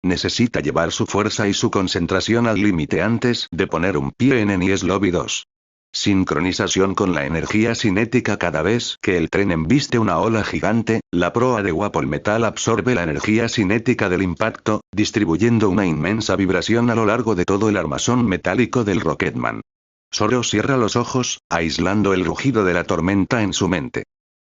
Necesita llevar su fuerza y su concentración al límite antes de poner un pie en Enies Lobby 2. Sincronización con la energía cinética. Cada vez que el tren embiste una ola gigante, la proa de Wapol Metal absorbe la energía cinética del impacto, distribuyendo una inmensa vibración a lo largo de todo el armazón metálico del Rocketman. Zoro cierra los ojos, aislando el rugido de la tormenta en su mente.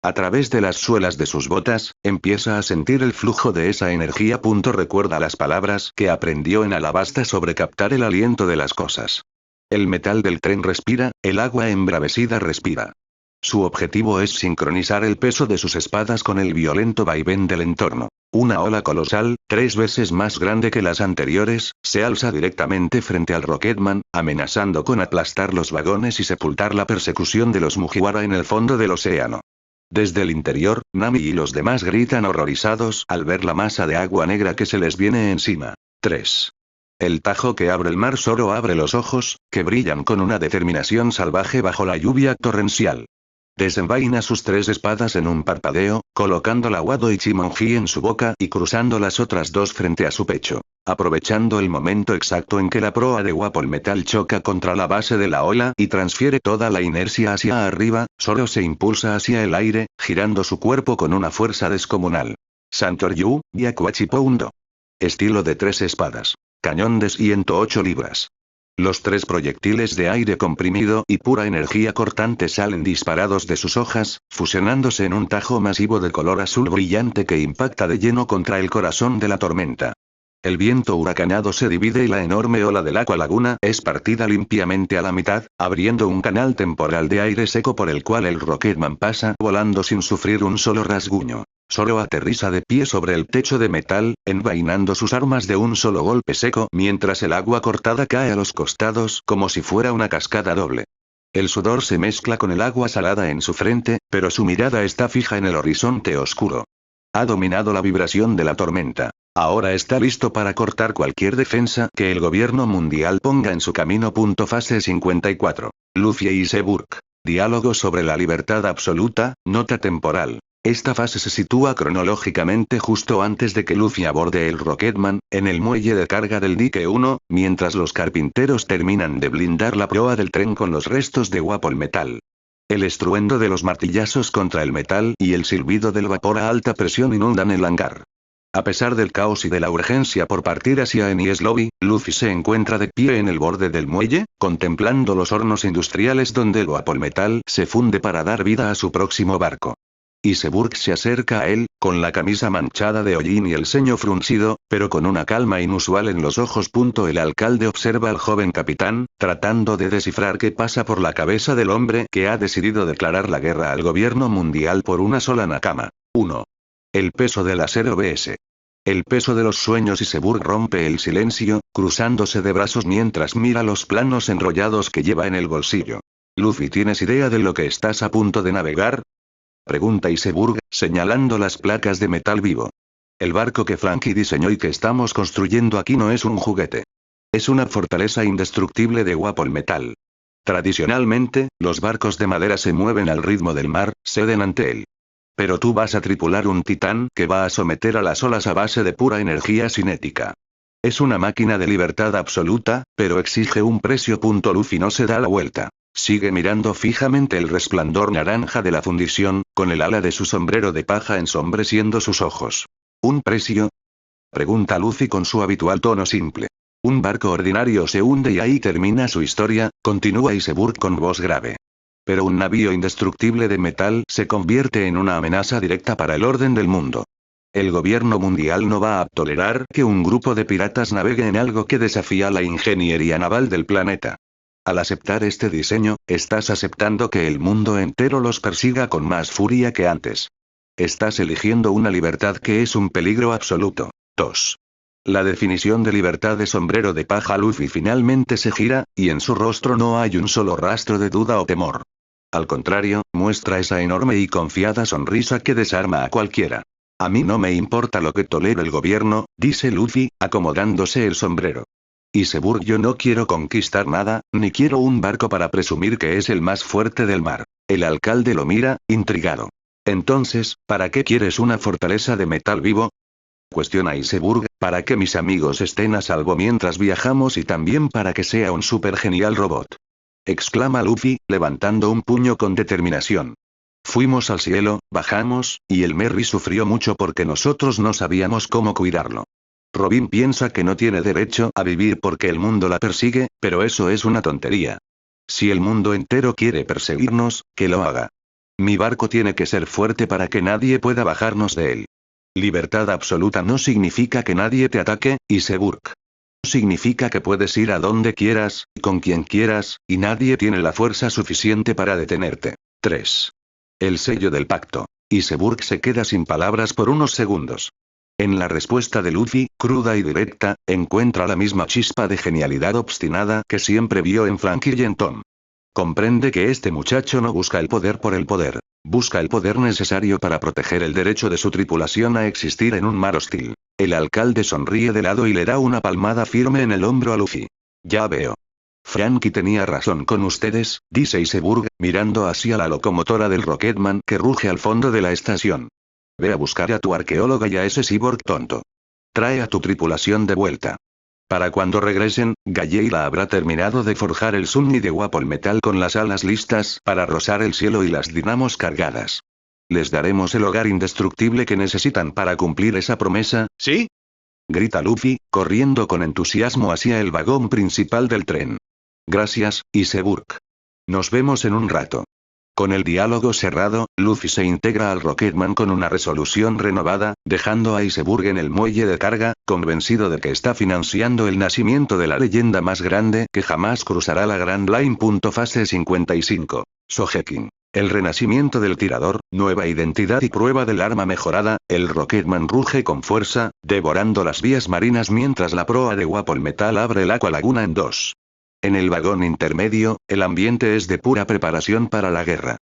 A través de las suelas de sus botas, empieza a sentir el flujo de esa energía. Recuerda las palabras que aprendió en Alabasta sobre captar el aliento de las cosas. El metal del tren respira, el agua embravecida respira. Su objetivo es sincronizar el peso de sus espadas con el violento vaivén del entorno. Una ola colosal, 3 veces más grande que las anteriores, se alza directamente frente al Rocketman, amenazando con aplastar los vagones y sepultar la persecución de los Mugiwara en el fondo del océano. Desde el interior, Nami y los demás gritan horrorizados al ver la masa de agua negra que se les viene encima. 3. El tajo que abre el mar. Zoro abre los ojos, que brillan con una determinación salvaje bajo la lluvia torrencial. Desenvaina sus 3 espadas en un parpadeo, colocando la Wado Ichimonji en su boca y cruzando las otras 2 frente a su pecho. Aprovechando el momento exacto en que la proa de Wapol Metal choca contra la base de la ola y transfiere toda la inercia hacia arriba, Zoro se impulsa hacia el aire, girando su cuerpo con una fuerza descomunal. Santoryu, Byakuachi Poundo. Estilo de 3 espadas. Cañón de 108 libras. Los 3 proyectiles de aire comprimido y pura energía cortante salen disparados de sus hojas, fusionándose en un tajo masivo de color azul brillante que impacta de lleno contra el corazón de la tormenta. El viento huracanado se divide y la enorme ola del Aqua Laguna es partida limpiamente a la mitad, abriendo un canal temporal de aire seco por el cual el Rocketman pasa volando sin sufrir un solo rasguño. Solo aterriza de pie sobre el techo de metal, envainando sus armas de un solo golpe seco mientras el agua cortada cae a los costados como si fuera una cascada doble. El sudor se mezcla con el agua salada en su frente, pero su mirada está fija en el horizonte oscuro. Ha dominado la vibración de la tormenta. Ahora está listo para cortar cualquier defensa que el gobierno mundial ponga en su camino. Fase 54. Luffy y Iceberg. Diálogo sobre la libertad absoluta, nota temporal. Esta fase se sitúa cronológicamente justo antes de que Luffy aborde el Rocketman, en el muelle de carga del dique 1, mientras los carpinteros terminan de blindar la proa del tren con los restos de Wapol Metal. El estruendo de los martillazos contra el metal y el silbido del vapor a alta presión inundan el hangar. A pesar del caos y de la urgencia por partir hacia Enies Lobby, Luffy se encuentra de pie en el borde del muelle, contemplando los hornos industriales donde el Wapol Metal se funde para dar vida a su próximo barco. Iceberg se acerca a él, con la camisa manchada de hollín y el ceño fruncido, pero con una calma inusual en los ojos. El alcalde observa al joven capitán, tratando de descifrar qué pasa por la cabeza del hombre que ha decidido declarar la guerra al gobierno mundial por una sola nakama. 1. El peso del acero vs. El peso de los sueños. Iceberg rompe el silencio, cruzándose de brazos mientras mira los planos enrollados que lleva en el bolsillo. Luffy, ¿tienes idea de lo que estás a punto de navegar? Pregunta Iceberg, señalando las placas de metal vivo. El barco que Franky diseñó y que estamos construyendo aquí no es un juguete. Es una fortaleza indestructible de Wapol Metal. Tradicionalmente, los barcos de madera se mueven al ritmo del mar, ceden ante él. Pero tú vas a tripular un titán que va a someter a las olas a base de pura energía cinética. Es una máquina de libertad absoluta, pero exige un precio. Luffy no se da la vuelta. Sigue mirando fijamente el resplandor naranja de la fundición, con el ala de su sombrero de paja ensombreciendo sus ojos. ¿Un precio? Pregunta Luffy con su habitual tono simple. Un barco ordinario se hunde y ahí termina su historia, continúa Iceberg con voz grave. Pero un navío indestructible de metal se convierte en una amenaza directa para el orden del mundo. El gobierno mundial no va a tolerar que un grupo de piratas navegue en algo que desafía la ingeniería naval del planeta. Al aceptar este diseño, estás aceptando que el mundo entero los persiga con más furia que antes. Estás eligiendo una libertad que es un peligro absoluto. 2. La definición de libertad de sombrero de paja. Luffy finalmente se gira, y en su rostro no hay un solo rastro de duda o temor. Al contrario, muestra esa enorme y confiada sonrisa que desarma a cualquiera. A mí no me importa lo que tolere el gobierno, dice Luffy, acomodándose el sombrero. Iceberg, yo no quiero conquistar nada, ni quiero un barco para presumir que es el más fuerte del mar. El alcalde lo mira, intrigado. Entonces, ¿para qué quieres una fortaleza de metal vivo? Cuestiona Iceberg, para que mis amigos estén a salvo mientras viajamos y también para que sea un super genial robot. Exclama Luffy, levantando un puño con determinación. Fuimos al cielo, bajamos, y el Merry sufrió mucho porque nosotros no sabíamos cómo cuidarlo. Robin piensa que no tiene derecho a vivir porque el mundo la persigue, pero eso es una tontería. Si el mundo entero quiere perseguirnos, que lo haga. Mi barco tiene que ser fuerte para que nadie pueda bajarnos de él. Libertad absoluta no significa que nadie te ataque, Iceberg. Significa que puedes ir a donde quieras, con quien quieras, y nadie tiene la fuerza suficiente para detenerte. 3. El sello del pacto. Iceberg se queda sin palabras por unos segundos. En la respuesta de Luffy, cruda y directa, encuentra la misma chispa de genialidad obstinada que siempre vio en Franky y en Tom. Comprende que este muchacho no busca el poder por el poder, busca el poder necesario para proteger el derecho de su tripulación a existir en un mar hostil. El alcalde sonríe de lado y le da una palmada firme en el hombro a Luffy. Ya veo. Franky tenía razón con ustedes, dice Iceberg, mirando hacia la locomotora del Rocketman que ruge al fondo de la estación. Ve a buscar a tu arqueóloga y a ese cyborg tonto. Trae a tu tripulación de vuelta. Para cuando regresen, Galleira habrá terminado de forjar el Sunny de Wapol Metal con las alas listas para rozar el cielo y las dinamos cargadas. Les daremos el hogar indestructible que necesitan para cumplir esa promesa, ¿sí? grita Luffy, corriendo con entusiasmo hacia el vagón principal del tren. Gracias, Iceberg. Nos vemos en un rato. Con el diálogo cerrado, Luffy se integra al Rocketman con una resolución renovada, dejando a Iceberg en el muelle de carga, convencido de que está financiando el nacimiento de la leyenda más grande que jamás cruzará la Grand Line. Fase 55. Sogeking. El renacimiento del tirador, nueva identidad y prueba del arma mejorada, el Rocketman ruge con fuerza, devorando las vías marinas mientras la proa de Wapol Metal abre el Aqua Laguna en dos. En el vagón intermedio, el ambiente es de pura preparación para la guerra.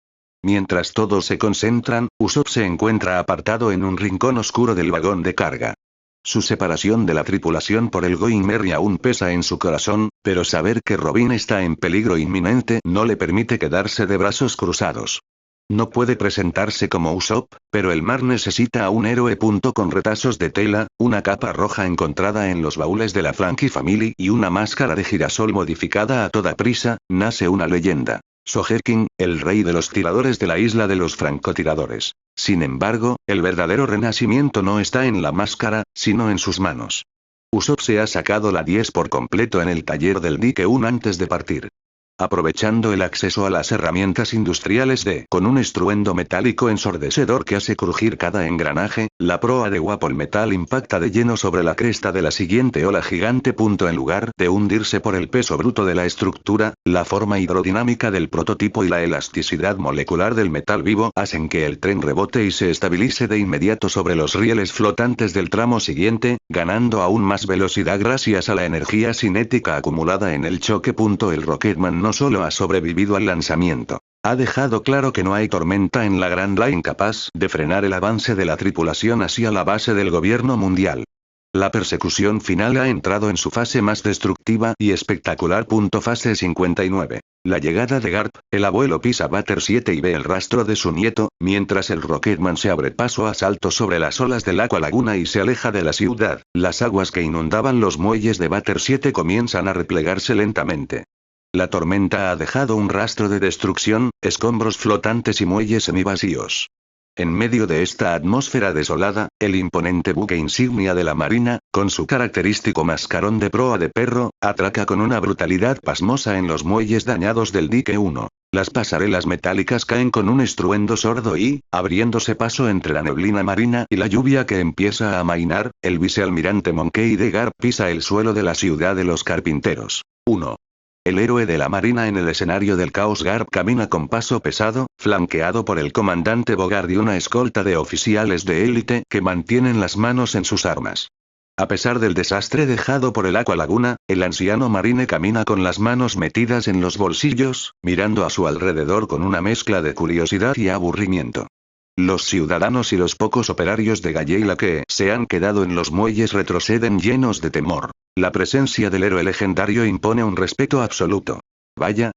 Mientras todos se concentran, Usopp se encuentra apartado en un rincón oscuro del vagón de carga. Su separación de la tripulación por el Going Merry aún pesa en su corazón, pero saber que Robin está en peligro inminente no le permite quedarse de brazos cruzados. No puede presentarse como Usopp, pero el mar necesita a un héroe. Con retazos de tela, una capa roja encontrada en los baúles de la Franky Family y una máscara de girasol modificada a toda prisa, nace una leyenda. Sogeking, el rey de los tiradores de la isla de los francotiradores. Sin embargo, el verdadero renacimiento no está en la máscara, sino en sus manos. Usopp se ha sacado la 10 por completo en el taller del Dique 1 antes de partir. Aprovechando el acceso a las herramientas industriales con un estruendo metálico ensordecedor que hace crujir cada engranaje, la proa de Wapol Metal impacta de lleno sobre la cresta de la siguiente ola gigante. En lugar de hundirse por el peso bruto de la estructura, la forma hidrodinámica del prototipo y la elasticidad molecular del metal vivo hacen que el tren rebote y se estabilice de inmediato sobre los rieles flotantes del tramo siguiente, ganando aún más velocidad gracias a la energía cinética acumulada en el choque. El Rocketman no solo ha sobrevivido al lanzamiento, ha dejado claro que no hay tormenta en la Grand Line capaz de frenar el avance de la tripulación hacia la base del gobierno mundial. La persecución final ha entrado en su fase más destructiva y espectacular. Fase 59. La llegada de Garp, el abuelo pisa Butter 7 y ve el rastro de su nieto, mientras el Rocketman se abre paso a salto sobre las olas del Aqua Laguna y se aleja de la ciudad. Las aguas que inundaban los muelles de Butter 7 comienzan a replegarse lentamente. La tormenta ha dejado un rastro de destrucción, escombros flotantes y muelles semivacíos. En medio de esta atmósfera desolada, el imponente buque insignia de la marina, con su característico mascarón de proa de perro, atraca con una brutalidad pasmosa en los muelles dañados del Dique 1. Las pasarelas metálicas caen con un estruendo sordo y, abriéndose paso entre la neblina marina y la lluvia que empieza a amainar, el vicealmirante Monkey D. Garp pisa el suelo de la ciudad de los carpinteros. 1. El héroe de la marina en el escenario del caos. Garp camina con paso pesado, flanqueado por el comandante Bogard y una escolta de oficiales de élite que mantienen las manos en sus armas. A pesar del desastre dejado por el Aqua Laguna, el anciano marine camina con las manos metidas en los bolsillos, mirando a su alrededor con una mezcla de curiosidad y aburrimiento. Los ciudadanos y los pocos operarios de Galleyla que se han quedado en los muelles retroceden llenos de temor. La presencia del héroe legendario impone un respeto absoluto. Vaya,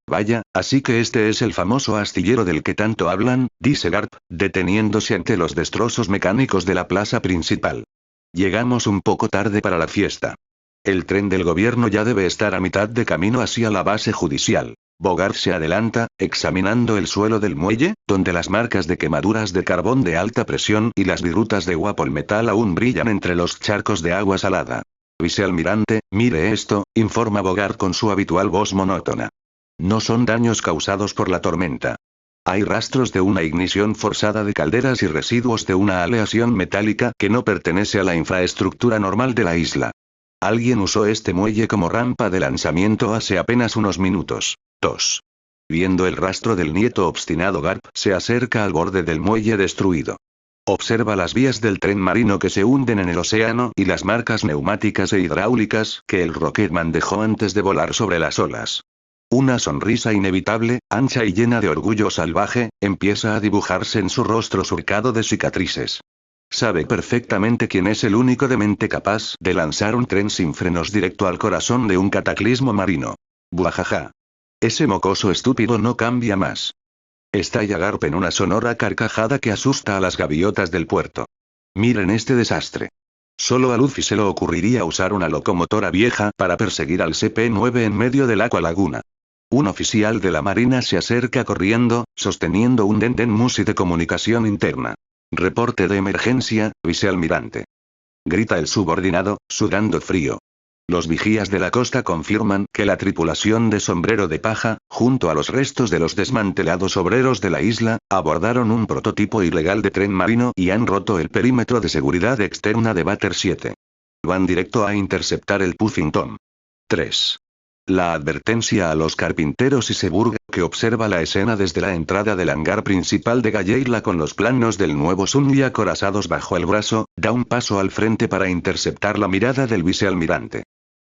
así que este es el famoso astillero del que tanto hablan, dice Garp, deteniéndose ante los destrozos mecánicos de la plaza principal. Llegamos un poco tarde para la fiesta. El tren del gobierno ya debe estar a mitad de camino hacia la base judicial. Bogart se adelanta, examinando el suelo del muelle, donde las marcas de quemaduras de carbón de alta presión y las virutas de Wapol Metal aún brillan entre los charcos de agua salada. Vicealmirante, mire esto, informa Bogart con su habitual voz monótona. No son daños causados por la tormenta. Hay rastros de una ignición forzada de calderas y residuos de una aleación metálica que no pertenece a la infraestructura normal de la isla. Alguien usó este muelle como rampa de lanzamiento hace apenas unos minutos. 2. Viendo el rastro del nieto obstinado, Garp se acerca al borde del muelle destruido. Observa las vías del tren marino que se hunden en el océano y las marcas neumáticas e hidráulicas que el Rocketman dejó antes de volar sobre las olas. Una sonrisa inevitable, ancha y llena de orgullo salvaje, empieza a dibujarse en su rostro surcado de cicatrices. Sabe perfectamente quién es el único demente capaz de lanzar un tren sin frenos directo al corazón de un cataclismo marino. Buajaja. Ese mocoso estúpido no cambia más. Estalla Garp en una sonora carcajada que asusta a las gaviotas del puerto. Miren este desastre. Solo a Luffy se le ocurriría usar una locomotora vieja para perseguir al CP-9 en medio del Aqua Laguna. Un oficial de la marina se acerca corriendo, sosteniendo un Denden Musi de comunicación interna. Reporte de emergencia, vicealmirante. grita el subordinado, sudando frío. Los vigías de la costa confirman que la tripulación de Sombrero de Paja, junto a los restos de los desmantelados obreros de la isla, abordaron un prototipo ilegal de tren marino y han roto el perímetro de seguridad externa de Bater 7. Van directo a interceptar el Puffington. 3. La advertencia a los carpinteros y Seburg, que observa la escena desde la entrada del hangar principal de Galleila con los planos del nuevo Sunny acorazados bajo el brazo, da un paso al frente para interceptar la mirada del vicealmirante.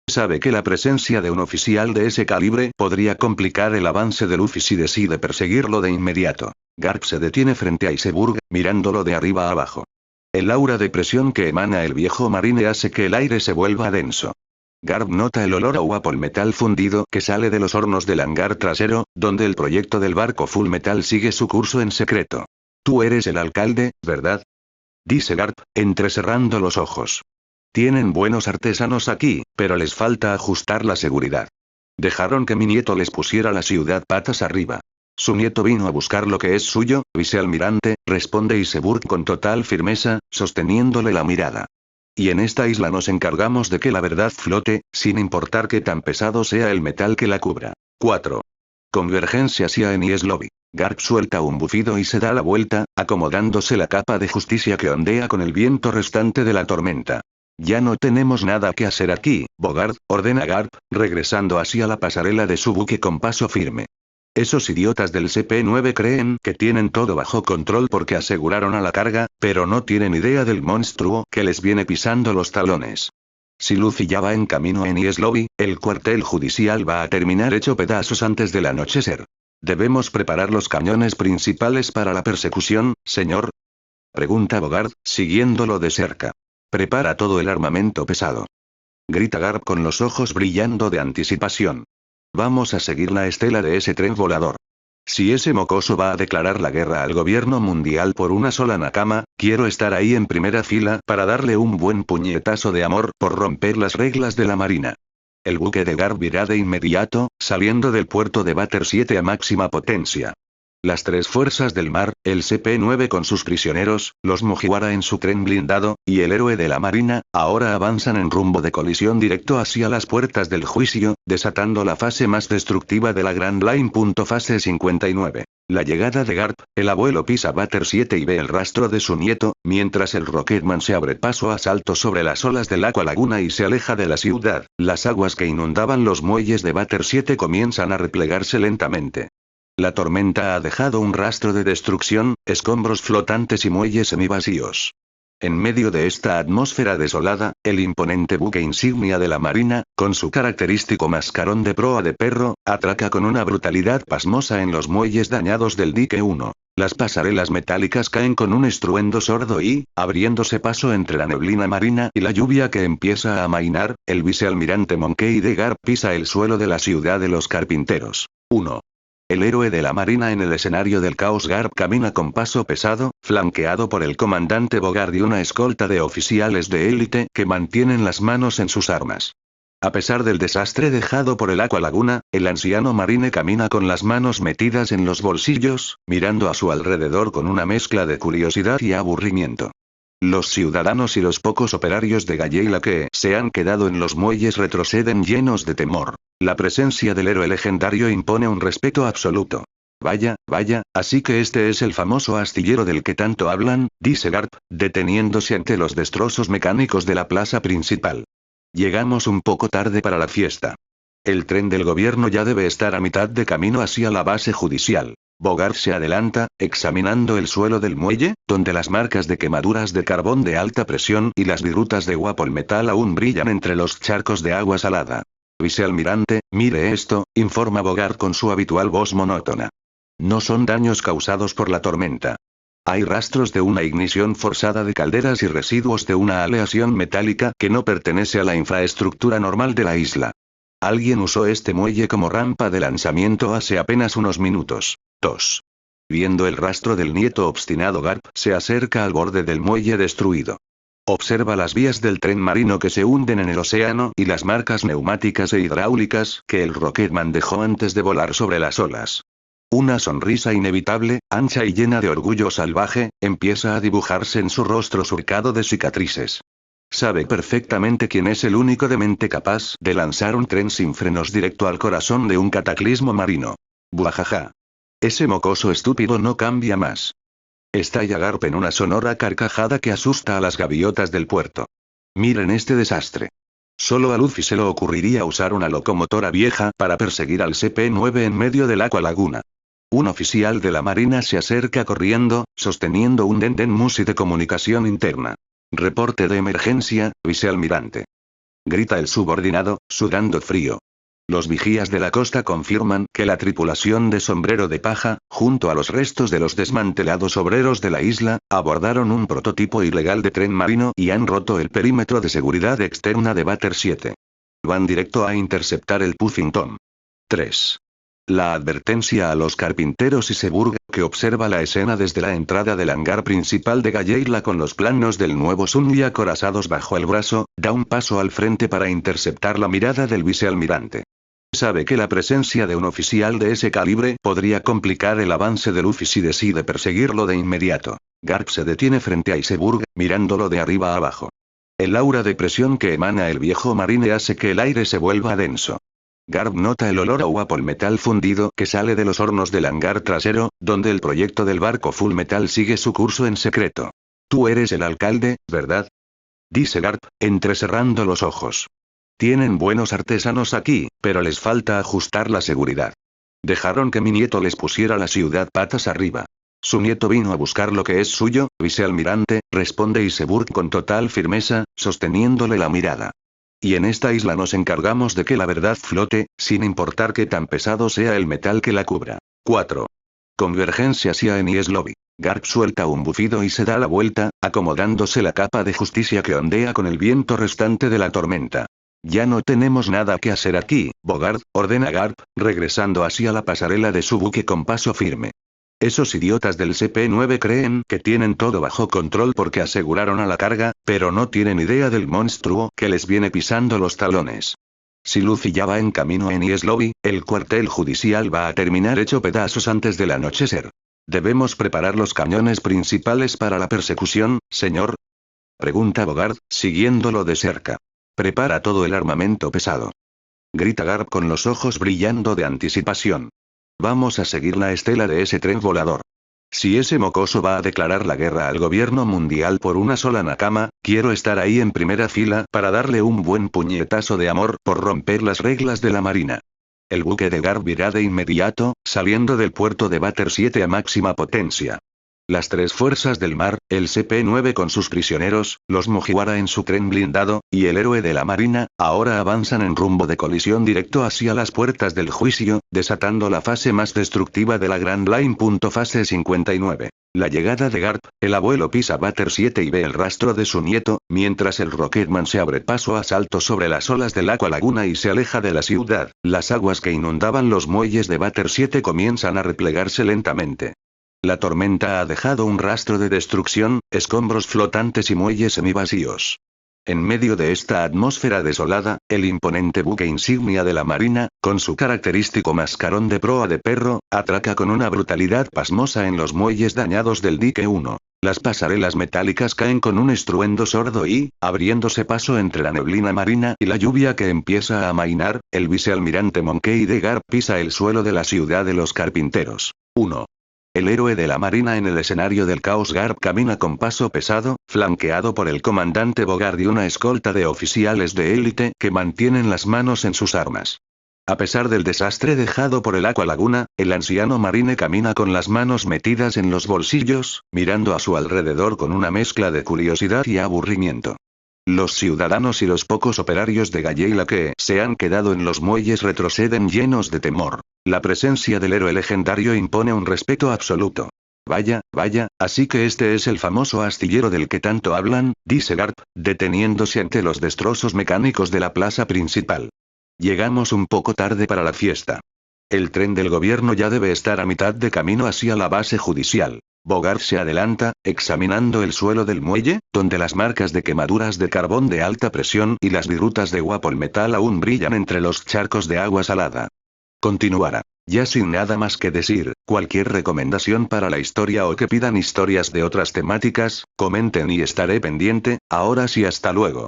Sabe que la presencia de un oficial de ese calibre podría complicar el avance de Luffy si decide perseguirlo de inmediato. Garp se detiene frente a Iceburg, mirándolo de arriba a abajo. El aura de presión que emana el viejo marine hace que el aire se vuelva denso. Garp nota el olor a Wapol metal fundido que sale de los hornos del hangar trasero, donde el proyecto del barco Full Metal sigue su curso en secreto. Tú eres el alcalde, ¿verdad? Dice Garp, entrecerrando los ojos. Tienen buenos artesanos aquí, pero les falta ajustar la seguridad. Dejaron que mi nieto les pusiera la ciudad patas arriba. Su nieto vino a buscar lo que es suyo, vicealmirante, responde Iceburg con total firmeza, sosteniéndole la mirada. Y en esta isla nos encargamos de que la verdad flote, sin importar qué tan pesado sea el metal que la cubra. 4. Convergencia hacia Enies Lobby. Garp suelta un bufido y se da la vuelta, acomodándose la capa de justicia que ondea con el viento restante de la tormenta. Ya no tenemos nada que hacer aquí, Bogart, ordena Garp, regresando hacia la pasarela de su buque con paso firme. Esos idiotas del CP9 creen que tienen todo bajo control porque aseguraron a la carga, pero no tienen idea del monstruo que les viene pisando los talones. Si Luffy ya va en camino a Enies Lobby, el cuartel judicial va a terminar hecho pedazos antes del anochecer. ¿Debemos preparar los cañones principales para la persecución, señor? Pregunta Bogart, siguiéndolo de cerca. Prepara todo el armamento pesado. Grita Garp con los ojos brillando de anticipación. Vamos a seguir la estela de ese tren volador. Si ese mocoso va a declarar la guerra al gobierno mundial por una sola nakama, quiero estar ahí en primera fila para darle un buen puñetazo de amor por romper las reglas de la marina. El buque de Garp irá de inmediato, saliendo del puerto de Bater 7 a máxima potencia. Las tres fuerzas del mar, el CP9 con sus prisioneros, los Mugiwara en su tren blindado, y el héroe de la marina, ahora avanzan en rumbo de colisión directo hacia las puertas del juicio, desatando la fase más destructiva de la Grand Line. Fase 59. La llegada de Garp, el abuelo pisa Bater 7 y ve el rastro de su nieto, mientras el Rocketman se abre paso a salto sobre las olas del Aqua Laguna y se aleja de la ciudad. Las aguas que inundaban los muelles de Bater 7 comienzan a replegarse lentamente. La tormenta ha dejado un rastro de destrucción, escombros flotantes y muelles semivacíos. En medio de esta atmósfera desolada, el imponente buque insignia de la marina, con su característico mascarón de proa de perro, atraca con una brutalidad pasmosa en los muelles dañados del dique 1. Las pasarelas metálicas caen con un estruendo sordo y, abriéndose paso entre la neblina marina y la lluvia que empieza a amainar, el vicealmirante Monkey D. Garp pisa el suelo de la ciudad de los carpinteros. 1. El héroe de la marina en el escenario del caos. Garp camina con paso pesado, flanqueado por el comandante Bogart y una escolta de oficiales de élite que mantienen las manos en sus armas. A pesar del desastre dejado por el Aqua Laguna, el anciano marine camina con las manos metidas en los bolsillos, mirando a su alrededor con una mezcla de curiosidad y aburrimiento. Los ciudadanos y los pocos operarios de Galleila que se han quedado en los muelles retroceden llenos de temor. La presencia del héroe legendario impone un respeto absoluto. Vaya, así que este es el famoso astillero del que tanto hablan, dice Garp, deteniéndose ante los destrozos mecánicos de la plaza principal. Llegamos un poco tarde para la fiesta. El tren del gobierno ya debe estar a mitad de camino hacia la base judicial. Bogart se adelanta, examinando el suelo del muelle, donde las marcas de quemaduras de carbón de alta presión y las virutas de Wapol metal aún brillan entre los charcos de agua salada. Vicealmirante, mire esto, informa Bogart con su habitual voz monótona. No son daños causados por la tormenta. Hay rastros de una ignición forzada de calderas y residuos de una aleación metálica que no pertenece a la infraestructura normal de la isla. Alguien usó este muelle como rampa de lanzamiento hace apenas unos minutos. 2. Viendo el rastro del nieto obstinado, Garp se acerca al borde del muelle destruido. Observa las vías del tren marino que se hunden en el océano y las marcas neumáticas e hidráulicas que el Rocketman dejó antes de volar sobre las olas. Una sonrisa inevitable, ancha y llena de orgullo salvaje, empieza a dibujarse en su rostro surcado de cicatrices. Sabe perfectamente quién es el único demente capaz de lanzar un tren sin frenos directo al corazón de un cataclismo marino. Buajaja. Ese mocoso estúpido no cambia más. Estalla Garp en una sonora carcajada que asusta a las gaviotas del puerto. Miren este desastre. Solo a Luffy se le ocurriría usar una locomotora vieja para perseguir al CP-9 en medio del Aqua Laguna. Un oficial de la marina se acerca corriendo, sosteniendo un Dendenmusi de comunicación interna. Reporte de emergencia, vicealmirante. Grita el subordinado, sudando frío. Los vigías de la costa confirman que la tripulación de Sombrero de Paja, junto a los restos de los desmantelados obreros de la isla, abordaron un prototipo ilegal de tren marino y han roto el perímetro de seguridad externa de Bater 7. Van directo a interceptar el Puffington. 3. La advertencia a los carpinteros y Seburg, que observa la escena desde la entrada del hangar principal de Galleila con los planos del nuevo Sunny acorazados bajo el brazo, da un paso al frente para interceptar la mirada del vicealmirante. Sabe que la presencia de un oficial de ese calibre podría complicar el avance de Luffy si decide perseguirlo de inmediato. Garp se detiene frente a Iceberg, mirándolo de arriba a abajo. El aura de presión que emana el viejo marine hace que el aire se vuelva denso. Garp nota el olor a Wapol metal fundido que sale de los hornos del hangar trasero, donde el proyecto del barco Full Metal sigue su curso en secreto. Tú eres el alcalde, ¿verdad? Dice Garp, entrecerrando los ojos. Tienen buenos artesanos aquí, pero les falta ajustar la seguridad. Dejaron que mi nieto les pusiera la ciudad patas arriba. Su nieto vino a buscar lo que es suyo, vicealmirante, responde Iceberg con total firmeza, sosteniéndole la mirada. Y en esta isla nos encargamos de que la verdad flote, sin importar qué tan pesado sea el metal que la cubra. 4. Convergencia hacia Enies Lobby. Garp suelta un bufido y se da la vuelta, acomodándose la capa de justicia que ondea con el viento restante de la tormenta. Ya no tenemos nada que hacer aquí, Bogart, ordena Garp, regresando hacia la pasarela de su buque con paso firme. Esos idiotas del CP-9 creen que tienen todo bajo control porque aseguraron a la carga, pero no tienen idea del monstruo que les viene pisando los talones. Si Luffy ya va en camino a Enies Lobby, el cuartel judicial va a terminar hecho pedazos antes del anochecer. ¿Debemos preparar los cañones principales para la persecución, señor? Pregunta Bogart, siguiéndolo de cerca. Prepara todo el armamento pesado. Grita Garp con los ojos brillando de anticipación. Vamos a seguir la estela de ese tren volador. Si ese mocoso va a declarar la guerra al gobierno mundial por una sola nakama, quiero estar ahí en primera fila para darle un buen puñetazo de amor por romper las reglas de la marina. El buque de Garp irá de inmediato, saliendo del puerto de Bater 7 a máxima potencia. Las tres fuerzas del mar, el CP-9 con sus prisioneros, los Mugiwara en su tren blindado, y el héroe de la marina, ahora avanzan en rumbo de colisión directo hacia las puertas del juicio, desatando la fase más destructiva de la Grand Line. Fase 59. La llegada de Garp, el abuelo pisa Bater 7 y ve el rastro de su nieto, mientras el Rocketman se abre paso a salto sobre las olas del Aqua Laguna y se aleja de la ciudad. Las aguas que inundaban los muelles de Bater 7 comienzan a replegarse lentamente. La tormenta ha dejado un rastro de destrucción, escombros flotantes y muelles semivacíos. En medio de esta atmósfera desolada, el imponente buque insignia de la marina, con su característico mascarón de proa de perro, atraca con una brutalidad pasmosa en los muelles dañados del dique 1. Las pasarelas metálicas caen con un estruendo sordo y, abriéndose paso entre la neblina marina y la lluvia que empieza a amainar, el vicealmirante Monkey D. Garp pisa el suelo de la ciudad de los carpinteros. 1. El héroe de la marina en el escenario del caos. Garp camina con paso pesado, flanqueado por el comandante Bogart y una escolta de oficiales de élite que mantienen las manos en sus armas. A pesar del desastre dejado por el Aqua Laguna, el anciano marine camina con las manos metidas en los bolsillos, mirando a su alrededor con una mezcla de curiosidad y aburrimiento. Los ciudadanos y los pocos operarios de Galleila que se han quedado en los muelles retroceden llenos de temor. La presencia del héroe legendario impone un respeto absoluto. Vaya, así que este es el famoso astillero del que tanto hablan, dice Garp, deteniéndose ante los destrozos mecánicos de la plaza principal. Llegamos un poco tarde para la fiesta. El tren del gobierno ya debe estar a mitad de camino hacia la base judicial. Bogart se adelanta, examinando el suelo del muelle, donde las marcas de quemaduras de carbón de alta presión y las virutas de Wapol metal aún brillan entre los charcos de agua salada. Continuará. Ya sin nada más que decir, Cualquier recomendación para la historia o que pidan historias de otras temáticas, comenten y estaré pendiente. Ahora sí, hasta luego.